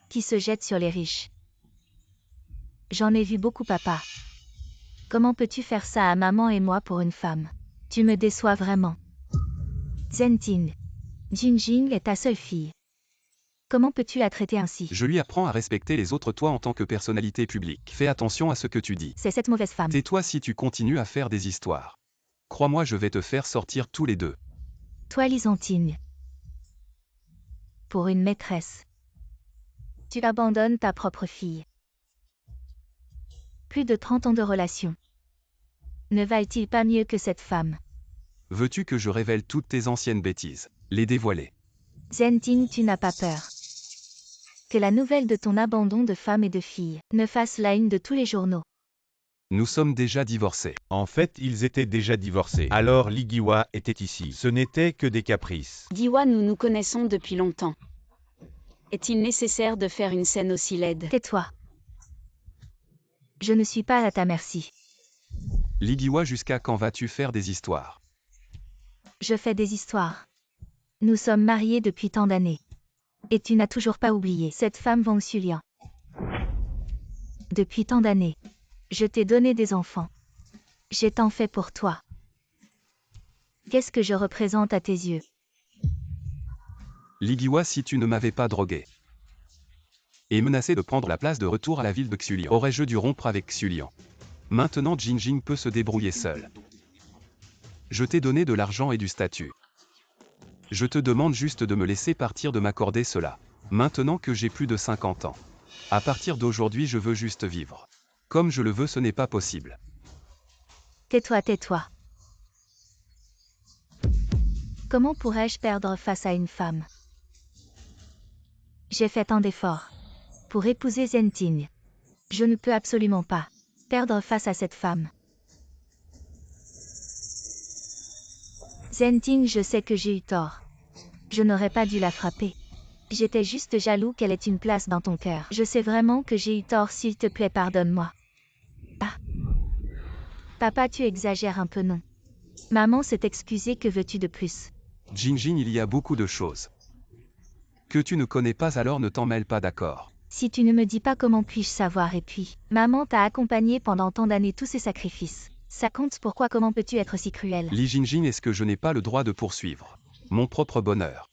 qui se jette sur les riches. J'en ai vu beaucoup, papa. Comment peux-tu faire ça à maman et moi pour une femme? Tu me déçois vraiment. Zentin. Jingjing est ta seule fille. Comment peux-tu la traiter ainsi? Je lui apprends à respecter les autres, toi en tant que personnalité publique. Fais attention à ce que tu dis. C'est cette mauvaise femme. Tais-toi si tu continues à faire des histoires. Crois-moi, je vais te faire sortir tous les deux. Toi, Lysantine. Pour une maîtresse. Tu abandonnes ta propre fille. Plus de 30 ans de relation. Ne valent-ils pas mieux que cette femme? Veux-tu que je révèle toutes tes anciennes bêtises? Les dévoiler? Zentin, tu n'as pas peur que la nouvelle de ton abandon de femme et de fille ne fasse la une de tous les journaux. Nous sommes déjà divorcés. En fait, ils étaient déjà divorcés. Alors Li Giwa était ici. Ce n'était que des caprices. Giwa, nous nous connaissons depuis longtemps. Est-il nécessaire de faire une scène aussi laide? Tais-toi. Je ne suis pas à ta merci. Ligiwa, jusqu'à quand vas-tu faire des histoires? Je fais des histoires. Nous sommes mariés depuis tant d'années. Et tu n'as toujours pas oublié cette femme Wang Xulian. Depuis tant d'années. Je t'ai donné des enfants. J'ai tant fait pour toi. Qu'est-ce que je représente à tes yeux? Ligiwa, si tu ne m'avais pas drogué et menacé de prendre la place de retour à la ville de Xulian, aurais-je dû rompre avec Xulian. Maintenant Jingjing peut se débrouiller seul. Je t'ai donné de l'argent et du statut. Je te demande juste de me laisser partir, de m'accorder cela. Maintenant que j'ai plus de 50 ans. À partir d'aujourd'hui, je veux juste vivre. Comme je le veux, ce n'est pas possible. Tais-toi, tais-toi. Comment pourrais-je perdre face à une femme? J'ai fait tant d'efforts pour épouser Zentin. Je ne peux absolument pas perdre face à cette femme. Zentin, je sais que j'ai eu tort. Je n'aurais pas dû la frapper. J'étais juste jaloux qu'elle ait une place dans ton cœur. Je sais vraiment que j'ai eu tort, s'il te plaît, pardonne-moi. Ah. Papa, tu exagères un peu, non? Maman s'est excusée, que veux-tu de plus? Jingjing, il y a beaucoup de choses que tu ne connais pas, alors ne t'en mêle pas, d'accord? Si tu ne me dis pas, comment puis-je savoir? Et puis, maman t'a accompagné pendant tant d'années, tous ces sacrifices. Ça compte, pourquoi? Comment peux-tu être si cruel? Li Jingjing, est-ce que je n'ai pas le droit de poursuivre mon propre bonheur?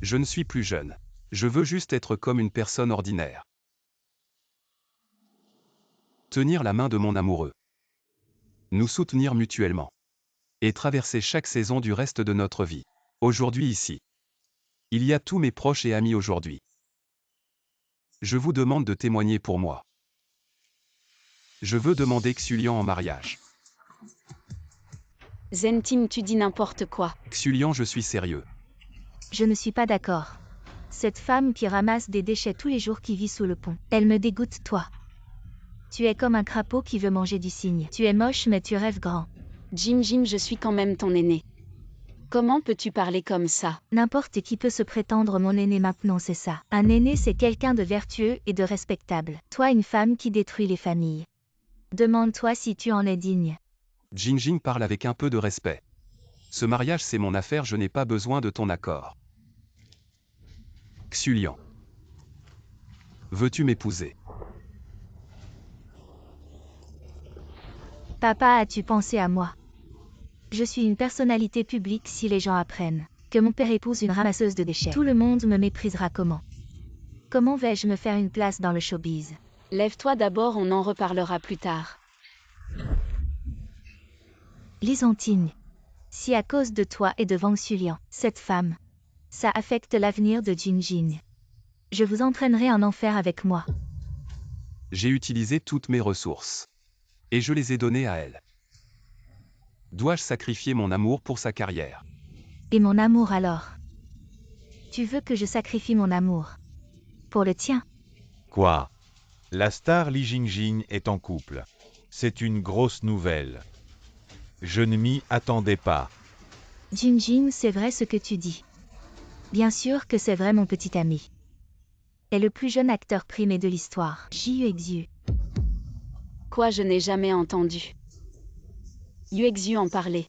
Je ne suis plus jeune. Je veux juste être comme une personne ordinaire. Tenir la main de mon amoureux. Nous soutenir mutuellement. Et traverser chaque saison du reste de notre vie. Aujourd'hui ici. Il y a tous mes proches et amis aujourd'hui. Je vous demande de témoigner pour moi. Je veux demander Xulian en mariage. Zentin, tu dis n'importe quoi. Xulian, je suis sérieux. Je ne suis pas d'accord. Cette femme qui ramasse des déchets tous les jours, qui vit sous le pont. Elle me dégoûte, toi. Tu es comme un crapaud qui veut manger du cygne. Tu es moche, mais tu rêves grand. Jingjing, je suis quand même ton aîné. Comment peux-tu parler comme ça? N'importe qui peut se prétendre mon aîné maintenant, c'est ça. Un aîné, c'est quelqu'un de vertueux et de respectable. Toi, une femme qui détruit les familles. Demande-toi si tu en es digne. Jingjing, parle avec un peu de respect. Ce mariage, c'est mon affaire, je n'ai pas besoin de ton accord. Xulian. Veux-tu m'épouser? Papa, as-tu pensé à moi? Je suis une personnalité publique si les gens apprennent que mon père épouse une ramasseuse de déchets. Tout le monde me méprisera comment? Comment vais-je me faire une place dans le showbiz? Lève-toi d'abord, on en reparlera plus tard. Lysantine. Si à cause de toi et de Wang Xulian, cette femme, ça affecte l'avenir de Jinjin, je vous entraînerai en enfer avec moi. J'ai utilisé toutes mes ressources. Et je les ai données à elle. Dois-je sacrifier mon amour pour sa carrière? Et mon amour alors? Tu veux que je sacrifie mon amour pour le tien? Quoi? La star Li Jingjing est en couple. C'est une grosse nouvelle. Je ne m'y attendais pas. Jinjin, c'est vrai ce que tu dis. Bien sûr que c'est vrai, mon petit ami. Est le plus jeune acteur primé de l'histoire. Yuexu. Quoi, je n'ai jamais entendu Yuexu en parler.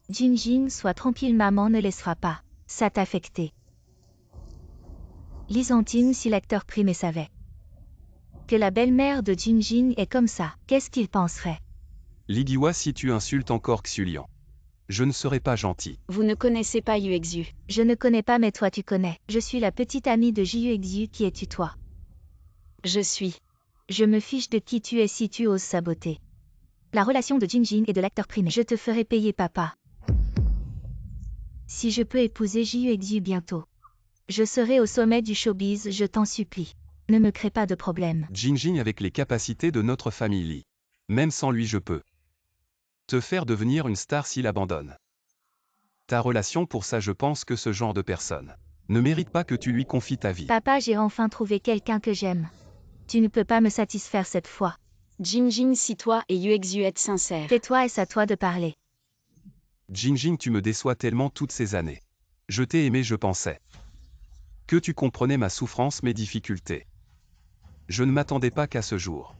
Jinjin, sois tranquille, maman ne laissera pas ça t'affecter. Lysantine, si l'acteur primé savait que la belle-mère de Jinjin est comme ça, qu'est-ce qu'il penserait? Ligiwa, si tu insultes encore Xulian, je ne serai pas gentil. Vous ne connaissez pas Yuexu. Je ne connais pas, mais toi tu connais. Je suis la petite amie de Yuexu. Qui es-tu, toi? Je suis. Je me fiche de qui tu es si tu oses saboter la relation de Jinjin et de l'acteur primé. Je te ferai payer, papa. Si je peux épouser Yuexu bientôt, je serai au sommet du showbiz, je t'en supplie. Ne me crée pas de problème. Jinjin avec les capacités de notre famille Li. Même sans lui je peux te faire devenir une star s'il abandonne ta relation. Pour ça je pense que ce genre de personne ne mérite pas que tu lui confies ta vie. Papa, j'ai enfin trouvé quelqu'un que j'aime. Tu ne peux pas me satisfaire cette fois. Jinjin, si toi et Yuexu êtes sincères. Tais-toi et c'est à toi de parler. Jinjin, tu me déçois tellement toutes ces années. Je t'ai aimé, je pensais que tu comprenais ma souffrance, mes difficultés. Je ne m'attendais pas qu'à ce jour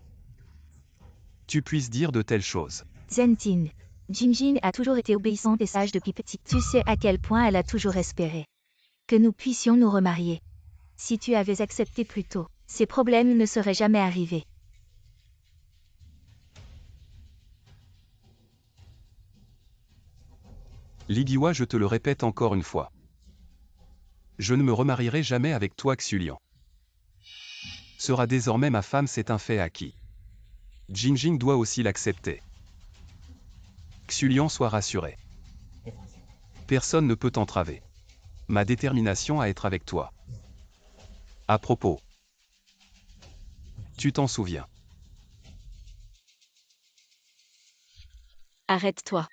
tu puisses dire de telles choses. Zentin. Jinjin a toujours été obéissante et sage depuis petite. Tu sais à quel point elle a toujours espéré que nous puissions nous remarier. Si tu avais accepté plus tôt, ces problèmes ne seraient jamais arrivés. Ligiwa, je te le répète encore une fois. Je ne me remarierai jamais avec toi. Xulian sera désormais ma femme, c'est un fait acquis. Jinjin doit aussi l'accepter. Xulian, sois rassuré. Personne ne peut t'entraver ma détermination à être avec toi. À propos, tu t'en souviens? Arrête-toi.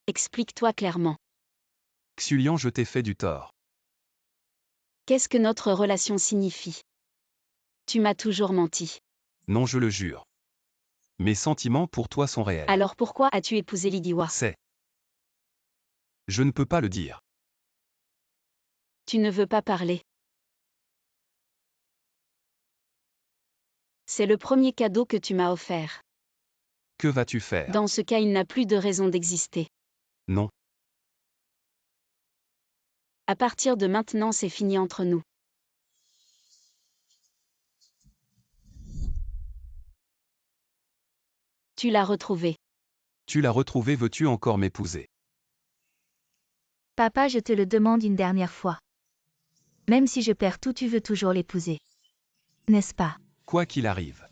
Explique-toi clairement. Xulian, je t'ai fait du tort. Qu'est-ce que notre relation signifie? Tu m'as toujours menti. Non, je le jure. Mes sentiments pour toi sont réels. Alors pourquoi as-tu épousé Ligiwa? C'est. Je ne peux pas le dire. Tu ne veux pas parler. C'est le premier cadeau que tu m'as offert. Que vas-tu faire? Dans ce cas, il n'a plus de raison d'exister. Non. À partir de maintenant, c'est fini entre nous. Tu l'as retrouvé. Tu l'as retrouvé, veux-tu encore m'épouser? Papa, je te le demande une dernière fois. Même si je perds tout, tu veux toujours l'épouser. N'est-ce pas? Quoi qu'il arrive.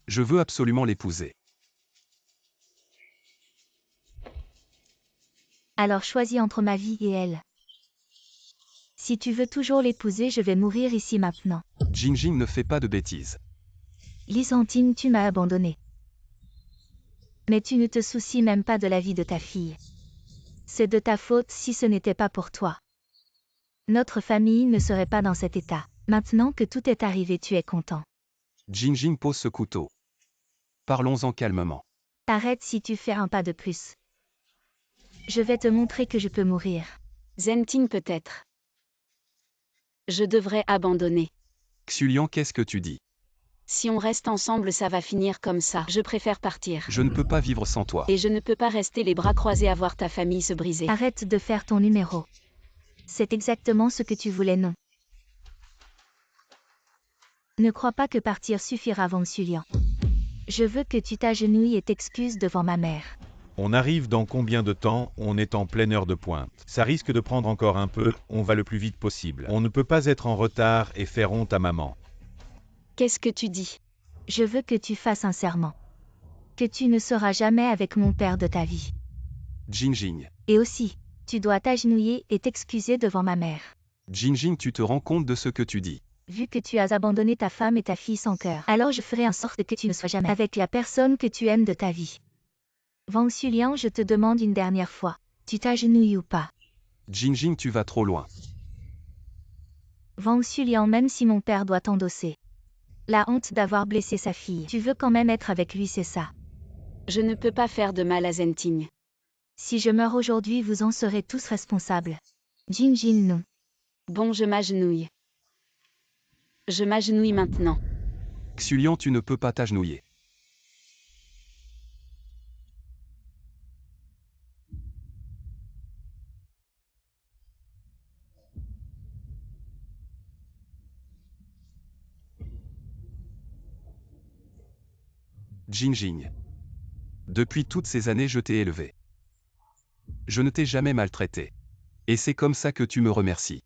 Je veux absolument l'épouser. Alors choisis entre ma vie et elle. Si tu veux toujours l'épouser, je vais mourir ici maintenant. Jinjin ne fait pas de bêtises. Lysantine, tu m'as abandonné. Mais tu ne te soucies même pas de la vie de ta fille. C'est de ta faute si ce n'était pas pour toi. Notre famille ne serait pas dans cet état. Maintenant que tout est arrivé, tu es content. Jinjin pose ce couteau. Parlons-en calmement. Arrête si tu fais un pas de plus. Je vais te montrer que je peux mourir. Zentin peut-être. Je devrais abandonner. Xulian, qu'est-ce que tu dis? Si on reste ensemble, ça va finir comme ça. Je préfère partir. Je ne peux pas vivre sans toi. Et je ne peux pas rester les bras croisés à voir ta famille se briser. Arrête de faire ton numéro. C'est exactement ce que tu voulais, non? Ne crois pas que partir suffira, Wang Xulian. Je veux que tu t'agenouilles et t'excuses devant ma mère. On arrive dans combien de temps? On est en pleine heure de pointe. Ça risque de prendre encore un peu, on va le plus vite possible. On ne peut pas être en retard et faire honte à maman. Qu'est-ce que tu dis? Je veux que tu fasses un serment. Que tu ne seras jamais avec mon père de ta vie. Jinjing. Et aussi, tu dois t'agenouiller et t'excuser devant ma mère. Jinjing, tu te rends compte de ce que tu dis. Vu que tu as abandonné ta femme et ta fille sans cœur, alors je ferai en sorte que tu ne sois jamais avec la personne que tu aimes de ta vie. Wang Xulian, je te demande une dernière fois, tu t'agenouilles ou pas? Jinjing, tu vas trop loin. Wang Xulian, même si mon père doit t'endosser la honte d'avoir blessé sa fille, tu veux quand même être avec lui, c'est ça? Je ne peux pas faire de mal à Zenting. Si je meurs aujourd'hui, vous en serez tous responsables. Jinjin, non. Bon, je m'agenouille. Je m'agenouille maintenant. Xulian, tu ne peux pas t'agenouiller. Jinjing. Depuis toutes ces années, je t'ai élevé. Je ne t'ai jamais maltraité. Et c'est comme ça que tu me remercies.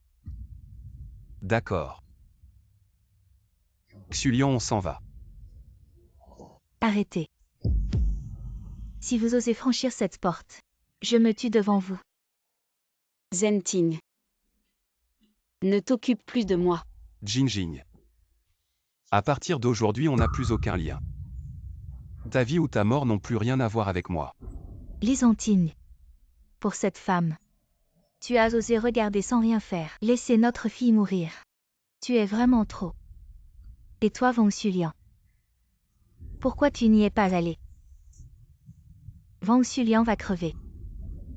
D'accord. Xulian, on s'en va. Arrêtez. Si vous osez franchir cette porte, je me tue devant vous. Zenting. Ne t'occupe plus de moi. Jinjing. À partir d'aujourd'hui, on n'a plus aucun lien. Ta vie ou ta mort n'ont plus rien à voir avec moi. Lysantine. Pour cette femme. Tu as osé regarder sans rien faire, laisser notre fille mourir. Tu es vraiment trop. Et toi, Wang Xulian? Pourquoi tu n'y es pas allé? Wang Xulian va crever.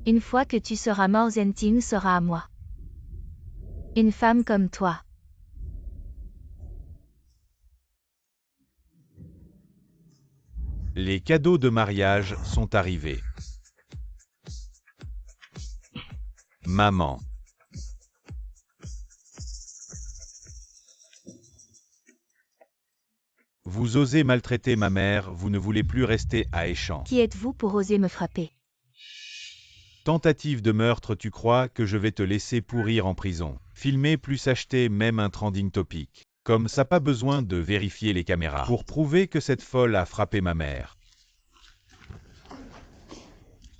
Une fois que tu seras mort, Zenting sera à moi. Une femme comme toi. Les cadeaux de mariage sont arrivés. Maman. Vous osez maltraiter ma mère, vous ne voulez plus rester à Échamps. Qui êtes-vous pour oser me frapper? Tentative de meurtre, tu crois que je vais te laisser pourrir en prison? Filmer plus acheter même un trending topic. Comme ça, pas besoin de vérifier les caméras pour prouver que cette folle a frappé ma mère.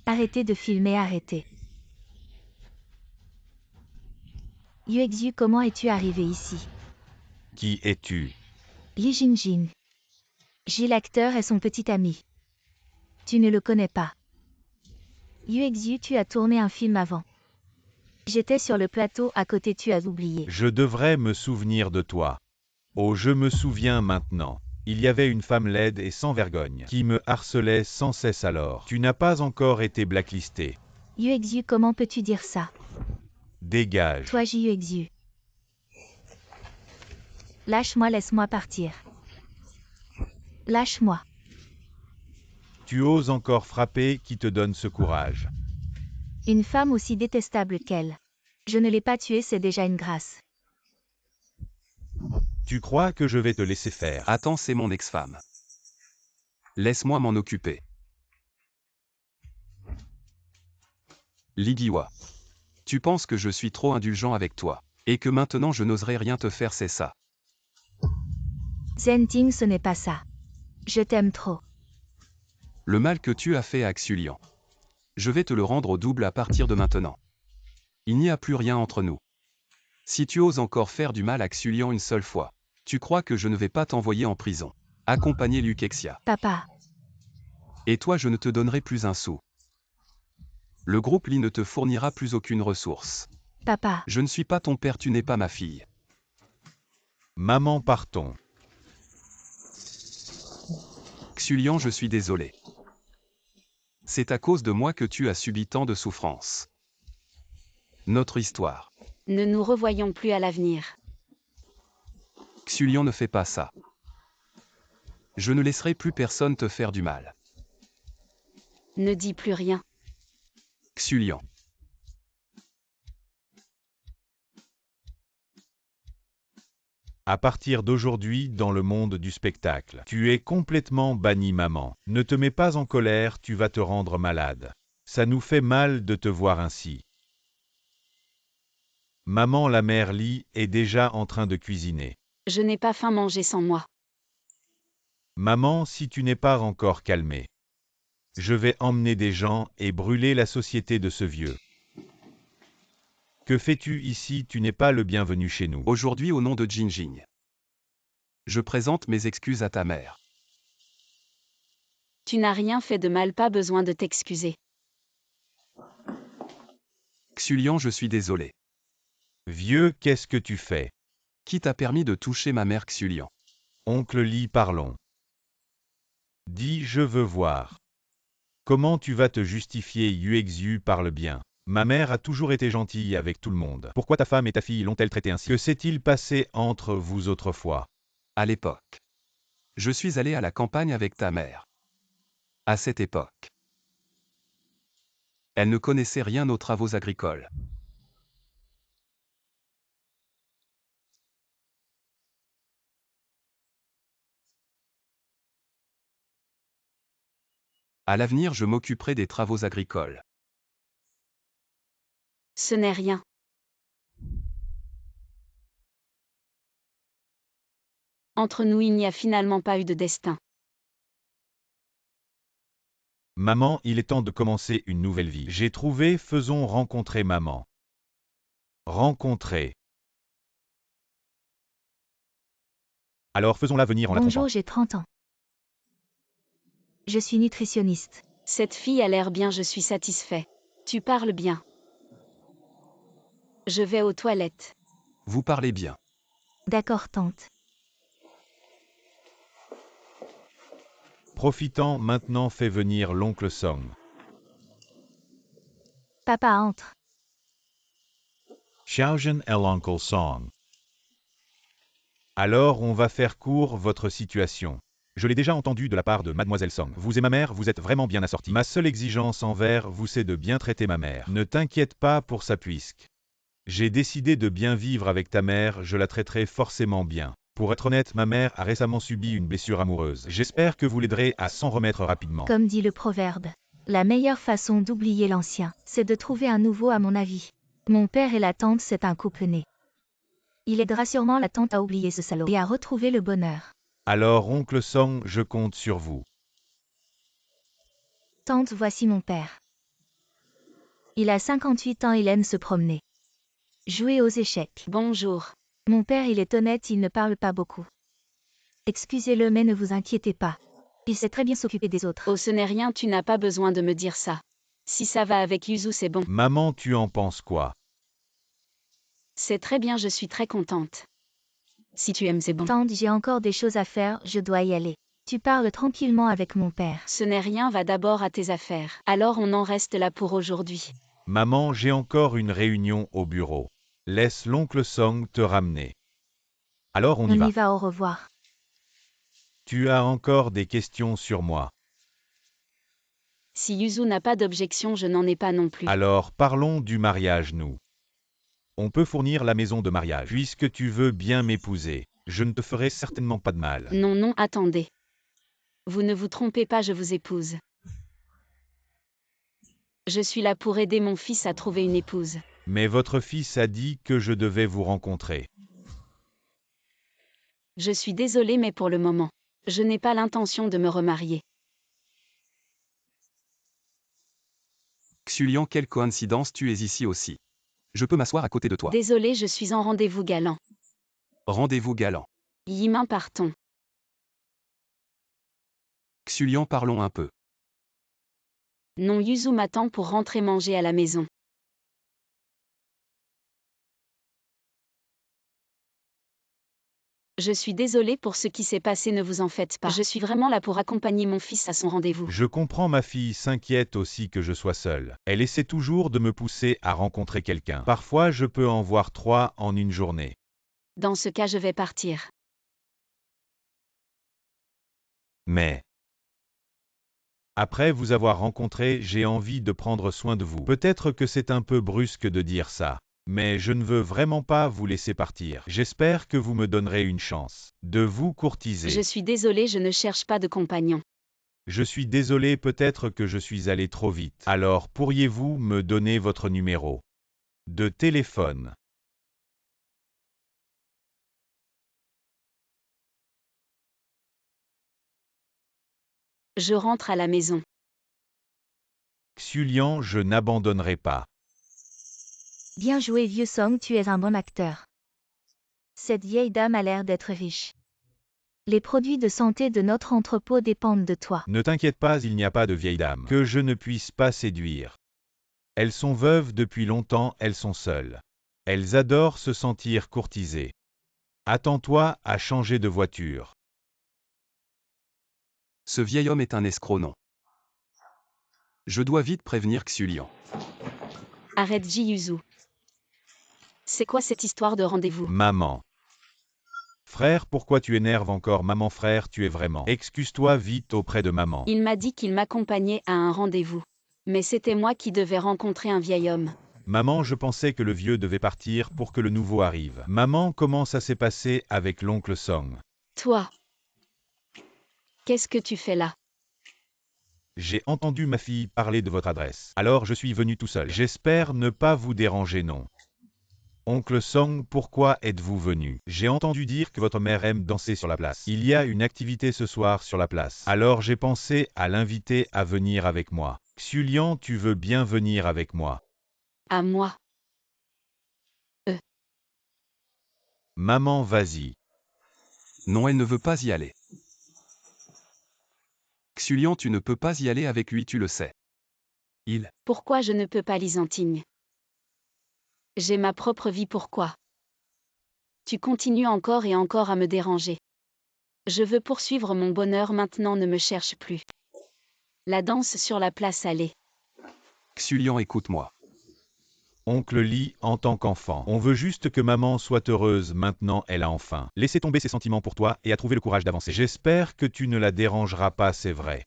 Arrêtez de filmer, arrêtez. Yuexu, comment es-tu arrivé ici? Qui es-tu? Li Jinjin. J, l'acteur, est son petit ami. Tu ne le connais pas. Yuexu, tu as tourné un film avant. J'étais sur le plateau à côté, tu as oublié. Je devrais me souvenir de toi. Oh, je me souviens maintenant. Il y avait une femme laide et sans vergogne qui me harcelait sans cesse alors. Tu n'as pas encore été blacklisté. Yuexu, comment peux-tu dire ça? Dégage. Toi, Yuexu. Lâche-moi, laisse-moi partir. Lâche-moi. Tu oses encore frapper, qui te donne ce courage? Une femme aussi détestable qu'elle. Je ne l'ai pas tuée, c'est déjà une grâce. Tu crois que je vais te laisser faire? Attends, c'est mon ex-femme. Laisse-moi m'en occuper. Ligiwa. Tu penses que je suis trop indulgent avec toi, et que maintenant je n'oserais rien te faire, c'est ça? Zenting, ce n'est pas ça. Je t'aime trop. Le mal que tu as fait à Xulian. Je vais te le rendre au double à partir de maintenant. Il n'y a plus rien entre nous. Si tu oses encore faire du mal à Xulian une seule fois, tu crois que je ne vais pas t'envoyer en prison. Accompagner Lucexia. Papa. Et toi, je ne te donnerai plus un sou. Le groupe Li ne te fournira plus aucune ressource. Papa. Je ne suis pas ton père, tu n'es pas ma fille. Maman, partons. Xulian, je suis désolé. C'est à cause de moi que tu as subi tant de souffrances. Notre histoire. Ne nous revoyons plus à l'avenir. Xulian, ne fais pas ça. Je ne laisserai plus personne te faire du mal. Ne dis plus rien. Xulian. À partir d'aujourd'hui, dans le monde du spectacle, tu es complètement banni, maman. Ne te mets pas en colère, tu vas te rendre malade. Ça nous fait mal de te voir ainsi. Maman, la mère Lee est déjà en train de cuisiner. Je n'ai pas faim, manger sans moi. Maman, si tu n'es pas encore calmée, je vais emmener des gens et brûler la société de ce vieux. Que fais-tu ici? Tu n'es pas le bienvenu chez nous. Aujourd'hui, au nom de Jinjing, je présente mes excuses à ta mère. Tu n'as rien fait de mal, pas besoin de t'excuser. Xulian, je suis désolé. Vieux, qu'est-ce que tu fais? Qui t'a permis de toucher ma mère, Xulian? Oncle Lee, parlons. Dis, je veux voir. Comment tu vas te justifier? Yuexu, parle bien. Ma mère a toujours été gentille avec tout le monde. Pourquoi ta femme et ta fille l'ont-elle traité ainsi? Que s'est-il passé entre vous autrefois? À l'époque, je suis allé à la campagne avec ta mère. À cette époque, elle ne connaissait rien aux travaux agricoles. À l'avenir, je m'occuperai des travaux agricoles. Ce n'est rien. Entre nous, il n'y a finalement pas eu de destin. Maman, il est temps de commencer une nouvelle vie. J'ai trouvé, faisons rencontrer maman. Rencontrer. Alors faisons-la venir en la trompant. Bonjour, j'ai 30 ans. Je suis nutritionniste. Cette fille a l'air bien, je suis satisfait. Tu parles bien. Je vais aux toilettes. Vous parlez bien. D'accord, tante. Profitant, maintenant fais venir l'oncle Song. Papa entre. Xiaozhen et l'oncle Song. Alors on va faire court votre situation. Je l'ai déjà entendu de la part de Mademoiselle Song. Vous et ma mère, vous êtes vraiment bien assortis. Ma seule exigence envers vous, c'est de bien traiter ma mère. Ne t'inquiète pas pour ça puisque j'ai décidé de bien vivre avec ta mère, je la traiterai forcément bien. Pour être honnête, ma mère a récemment subi une blessure amoureuse. J'espère que vous l'aiderez à s'en remettre rapidement. Comme dit le proverbe, la meilleure façon d'oublier l'ancien, c'est de trouver un nouveau à mon avis. Mon père et la tante, c'est un couple né. Il aidera sûrement la tante à oublier ce salaud et à retrouver le bonheur. Alors oncle Song, je compte sur vous. Tante, voici mon père. Il a 58 ans, il aime se promener. Jouer aux échecs. Bonjour. Mon père, il est honnête, il ne parle pas beaucoup. Excusez-le, mais ne vous inquiétez pas. Il sait très bien s'occuper des autres. Oh, ce n'est rien, tu n'as pas besoin de me dire ça. Si ça va avec Yuzu, c'est bon. Maman, tu en penses quoi? C'est très bien, je suis très contente. Si tu aimes, c'est bon. Tante, j'ai encore des choses à faire, je dois y aller. Tu parles tranquillement avec mon père. Ce n'est rien, va d'abord à tes affaires. Alors on en reste là pour aujourd'hui. Maman, j'ai encore une réunion au bureau. Laisse l'oncle Song te ramener. Alors on y va. Au revoir. Tu as encore des questions sur moi. Si Yuzu n'a pas d'objection, je n'en ai pas non plus. Alors parlons du mariage, nous. On peut fournir la maison de mariage. Puisque tu veux bien m'épouser, je ne te ferai certainement pas de mal. Non, non, attendez. Vous ne vous trompez pas, je vous épouse. Je suis là pour aider mon fils à trouver une épouse. Mais votre fils a dit que je devais vous rencontrer. Je suis désolée, mais pour le moment, je n'ai pas l'intention de me remarier. Xulian, quelle coïncidence, tu es ici aussi. Je peux m'asseoir à côté de toi. Désolée, je suis en rendez-vous galant. Rendez-vous galant. Yimin, partons. Xulian, parlons un peu. Non, Yuzu m'attend pour rentrer manger à la maison. Je suis désolée pour ce qui s'est passé, ne vous en faites pas. Je suis vraiment là pour accompagner mon fils à son rendez-vous. Je comprends, ma fille s'inquiète aussi que je sois seule. Elle essaie toujours de me pousser à rencontrer quelqu'un. Parfois, je peux en voir 3 en une journée. Dans ce cas, je vais partir. Mais après vous avoir rencontré, j'ai envie de prendre soin de vous. Peut-être que c'est un peu brusque de dire ça, Mais je ne veux vraiment pas vous laisser partir. J'espère que vous me donnerez une chance de vous courtiser. Je suis désolée, je ne cherche pas de compagnon. Je suis désolé, peut-être que je suis allé trop vite. Alors pourriez-vous me donner votre numéro de téléphone? Je rentre à la maison. Xulian, je n'abandonnerai pas. Bien joué vieux Song, tu es un bon acteur. Cette vieille dame a l'air d'être riche. Les produits de santé de notre entrepôt dépendent de toi. Ne t'inquiète pas, il n'y a pas de vieille dame que je ne puisse pas séduire. Elles sont veuves depuis longtemps, elles sont seules. Elles adorent se sentir courtisées. Attends-toi à changer de voiture. Ce vieil homme est un escroc, non. Je dois vite prévenir Xulian. Arrête Ji-Yuzu. C'est quoi cette histoire de rendez-vous? Maman. Frère, pourquoi tu énerves encore maman? Frère, tu es vraiment. Excuse-toi vite auprès de maman. Il m'a dit qu'il m'accompagnait à un rendez-vous. Mais c'était moi qui devais rencontrer un vieil homme. Maman, je pensais que le vieux devait partir pour que le nouveau arrive. Maman, comment ça s'est passé avec l'oncle Song? Toi. Qu'est-ce que tu fais là? J'ai entendu ma fille parler de votre adresse. Alors je suis venu tout seul. J'espère ne pas vous déranger, non. Oncle Song, pourquoi êtes-vous venu? J'ai entendu dire que votre mère aime danser sur la place. Il y a une activité ce soir sur la place. Alors j'ai pensé à l'inviter à venir avec moi. Xulian, tu veux bien venir avec moi? À moi. Maman, vas-y. Non, elle ne veut pas y aller. Xulian, tu ne peux pas y aller avec lui, tu le sais. Pourquoi je ne peux pas, Lysantine? J'ai ma propre vie, pourquoi? Tu continues encore et encore à me déranger. Je veux poursuivre mon bonheur maintenant, ne me cherche plus. La danse sur la place, allez. Xulian, écoute-moi. Oncle Lee, en tant qu'enfant, on veut juste que maman soit heureuse. Maintenant, elle a enfin laissé tomber ses sentiments pour toi et a trouvé le courage d'avancer. J'espère que tu ne la dérangeras pas, c'est vrai.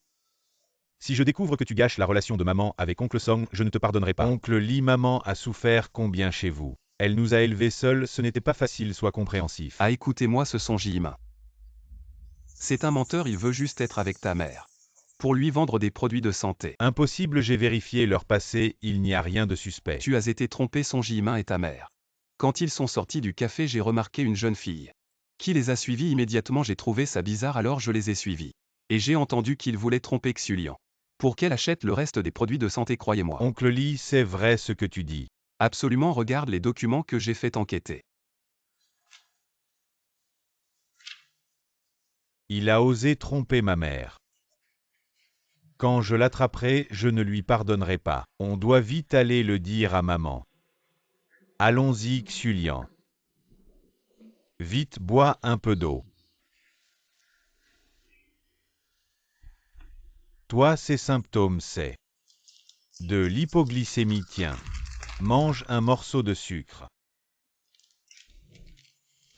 Si je découvre que tu gâches la relation de maman avec oncle Song, je ne te pardonnerai pas. Oncle Lee, maman a souffert combien chez vous? Elle nous a élevés seuls, ce n'était pas facile, sois compréhensif. Ah, écoutez-moi, ce sont Ji-Min. C'est un menteur, il veut juste être avec ta mère. Pour lui vendre des produits de santé. Impossible, j'ai vérifié leur passé, il n'y a rien de suspect. Tu as été trompé, son Ji-Min et ta mère. Quand ils sont sortis du café, j'ai remarqué une jeune fille. Qui les a suivis immédiatement, j'ai trouvé ça bizarre, alors je les ai suivis. Et j'ai entendu qu'ils voulaient tromper Xulian. Pour qu'elle achète le reste des produits de santé, croyez-moi. Oncle Lee, c'est vrai ce que tu dis. Absolument, regarde les documents que j'ai fait enquêter. Il a osé tromper ma mère. Quand je l'attraperai, je ne lui pardonnerai pas. On doit vite aller le dire à maman. Allons-y, Xulian. Vite, bois un peu d'eau. Toi, ces symptômes, c'est de l'hypoglycémie. Tiens, mange un morceau de sucre.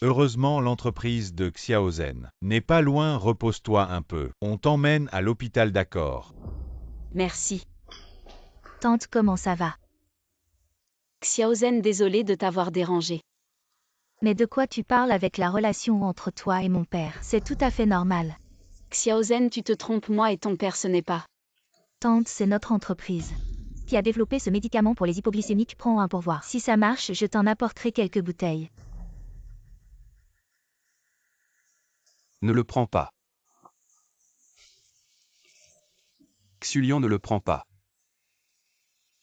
Heureusement, l'entreprise de Xiaozen n'est pas loin, repose-toi un peu. On t'emmène à l'hôpital, d'accord? Merci. Tante, comment ça va? Xiaozen, désolé de t'avoir dérangé. Mais de quoi tu parles avec la relation entre toi et mon père? C'est tout à fait normal. Xiaozen, tu te trompes, moi et ton père, ce n'est pas. Tante, c'est notre entreprise qui a développé ce médicament pour les hypoglycémiques. Prends un pour voir. Si ça marche, je t'en apporterai quelques bouteilles. Ne le prends pas. Xulian, ne le prend pas.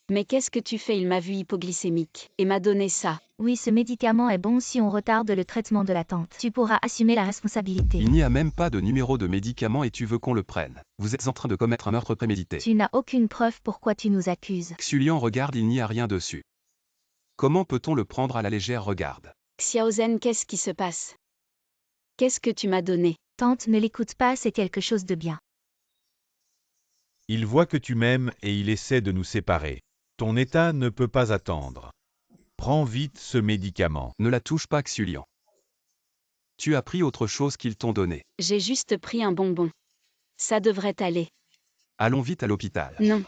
Mais qu'est-ce que tu fais? Il m'a vu hypoglycémique et m'a donné ça. Oui, ce médicament est bon si on retarde le traitement de la tante. Tu pourras assumer la responsabilité. Il n'y a même pas de numéro de médicament et tu veux qu'on le prenne. Vous êtes en train de commettre un meurtre prémédité. Tu n'as aucune preuve, pourquoi tu nous accuses? Xulian, regarde, il n'y a rien dessus. Comment peut-on le prendre à la légère? Regarde. Xiaozen, qu'est-ce qui se passe? Qu'est-ce que tu m'as donné? Tante, ne l'écoute pas, c'est quelque chose de bien. Il voit que tu m'aimes et il essaie de nous séparer. Ton état ne peut pas attendre. Prends vite ce médicament. Ne la touche pas, Xulian. Tu as pris autre chose qu'ils t'ont donné. J'ai juste pris un bonbon. Ça devrait aller. Allons vite à l'hôpital. Non.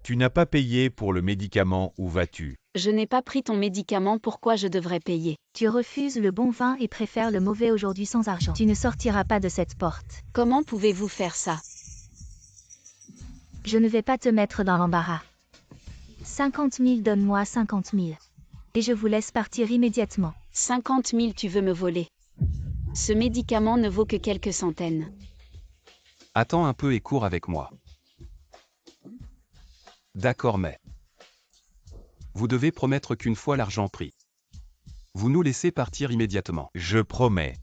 Tu n'as pas payé pour le médicament, où vas-tu? Je n'ai pas pris ton médicament, pourquoi je devrais payer? Tu refuses le bon vin et préfères le mauvais aujourd'hui sans argent. Tu ne sortiras pas de cette porte. Comment pouvez-vous faire ça? Je ne vais pas te mettre dans l'embarras. 50 000, donne-moi 50 000. Et je vous laisse partir immédiatement. 50 000, tu veux me voler? Ce médicament ne vaut que quelques centaines. Attends un peu et cours avec moi. D'accord, mais vous devez promettre qu'une fois l'argent pris, vous nous laissez partir immédiatement. Je promets.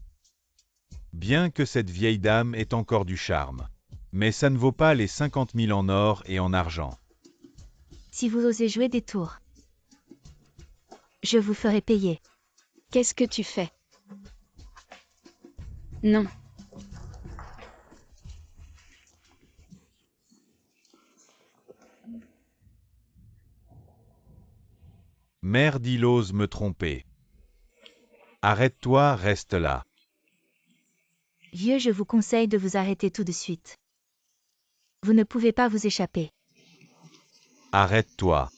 Bien que cette vieille dame ait encore du charme. Mais ça ne vaut pas les 50 000 en or et en argent. Si vous osez jouer des tours, je vous ferai payer. Qu'est-ce que tu fais? Non. Merde, il ose me tromper. Arrête-toi, reste là. Vieux, je vous conseille de vous arrêter tout de suite. Vous ne pouvez pas vous échapper. Arrête-toi.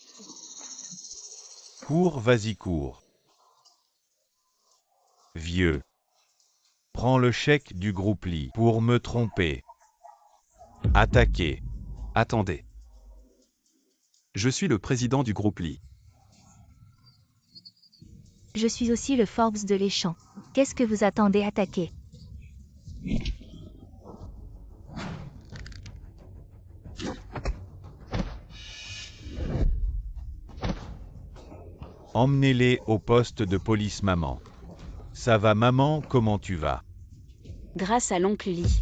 Cours, vas-y, cours. Vieux. Prends le chèque du groupe Lee pour me tromper. Attaquer. Attendez. Je suis le président du groupe Lee. Je suis aussi le Forbes de l'échange. Qu'est-ce que vous attendez? Attaquer. Emmenez-les au poste de police, maman. Ça va, maman, comment tu vas? Grâce à l'oncle Lee.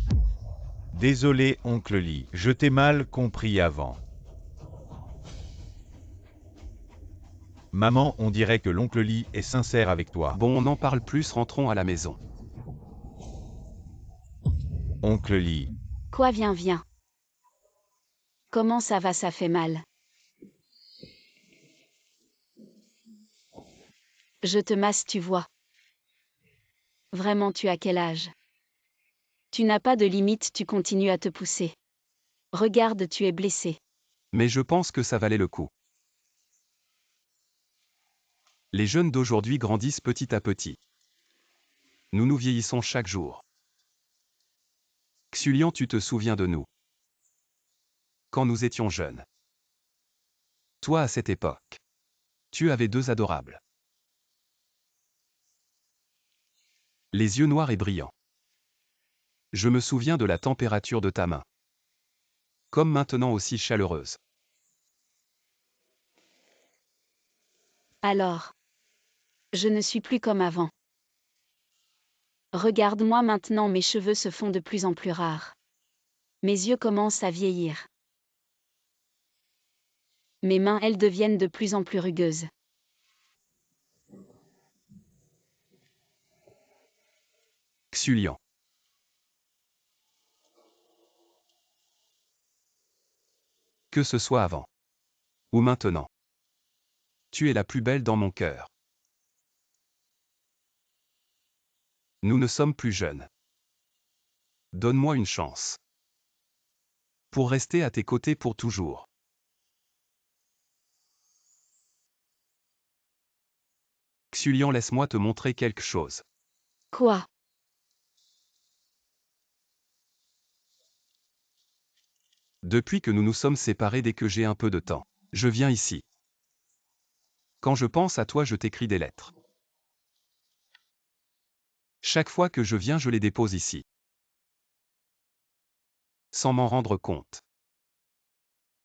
Désolé, oncle Lee, je t'ai mal compris avant. Maman, on dirait que l'oncle Lee est sincère avec toi. Bon, on n'en parle plus, rentrons à la maison. Oncle Lee. Quoi, viens. Comment ça va, ça fait mal. Je te masse, tu vois. Vraiment, tu as quel âge? Tu n'as pas de limite, tu continues à te pousser. Regarde, tu es blessé. Mais je pense que ça valait le coup. Les jeunes d'aujourd'hui grandissent petit à petit. Nous vieillissons chaque jour. Xulian, tu te souviens de nous? Quand nous étions jeunes. Toi, à cette époque, tu avais deux adorables. Les yeux noirs et brillants. Je me souviens de la température de ta main. Comme maintenant aussi chaleureuse. Alors. Je ne suis plus comme avant. Regarde-moi maintenant, mes cheveux se font de plus en plus rares. Mes yeux commencent à vieillir. Mes mains, elles deviennent de plus en plus rugueuses. Xulian. Que ce soit avant. Ou maintenant. Tu es la plus belle dans mon cœur. Nous ne sommes plus jeunes. Donne-moi une chance. Pour rester à tes côtés pour toujours. Xulian, laisse-moi te montrer quelque chose. Quoi? Depuis que nous nous sommes séparés, dès que j'ai un peu de temps, je viens ici. Quand je pense à toi, je t'écris des lettres. Chaque fois que je viens, je les dépose ici. Sans m'en rendre compte.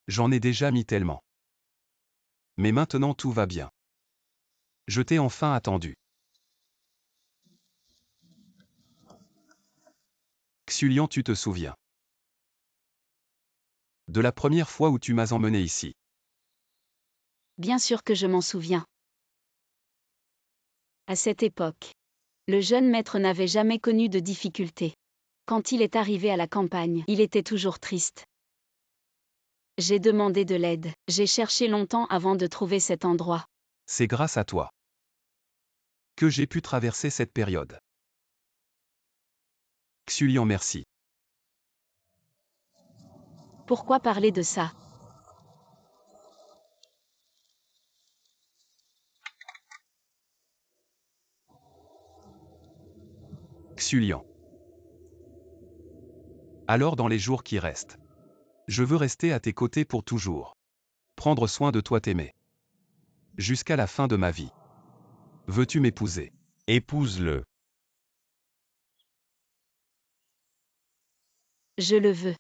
J'en ai déjà mis tellement. Mais maintenant tout va bien. Je t'ai enfin attendu. Xulian, tu te souviens de la première fois où tu m'as emmené ici? Bien sûr que je m'en souviens. À cette époque, le jeune maître n'avait jamais connu de difficultés. Quand il est arrivé à la campagne, il était toujours triste. J'ai demandé de l'aide, j'ai cherché longtemps avant de trouver cet endroit. C'est grâce à toi que j'ai pu traverser cette période. Xulian, merci. Pourquoi parler de ça? Xulian. Alors dans les jours qui restent, je veux rester à tes côtés pour toujours. Prendre soin de toi, t'aimer. Jusqu'à la fin de ma vie. Veux-tu m'épouser? Épouse-le. Je le veux.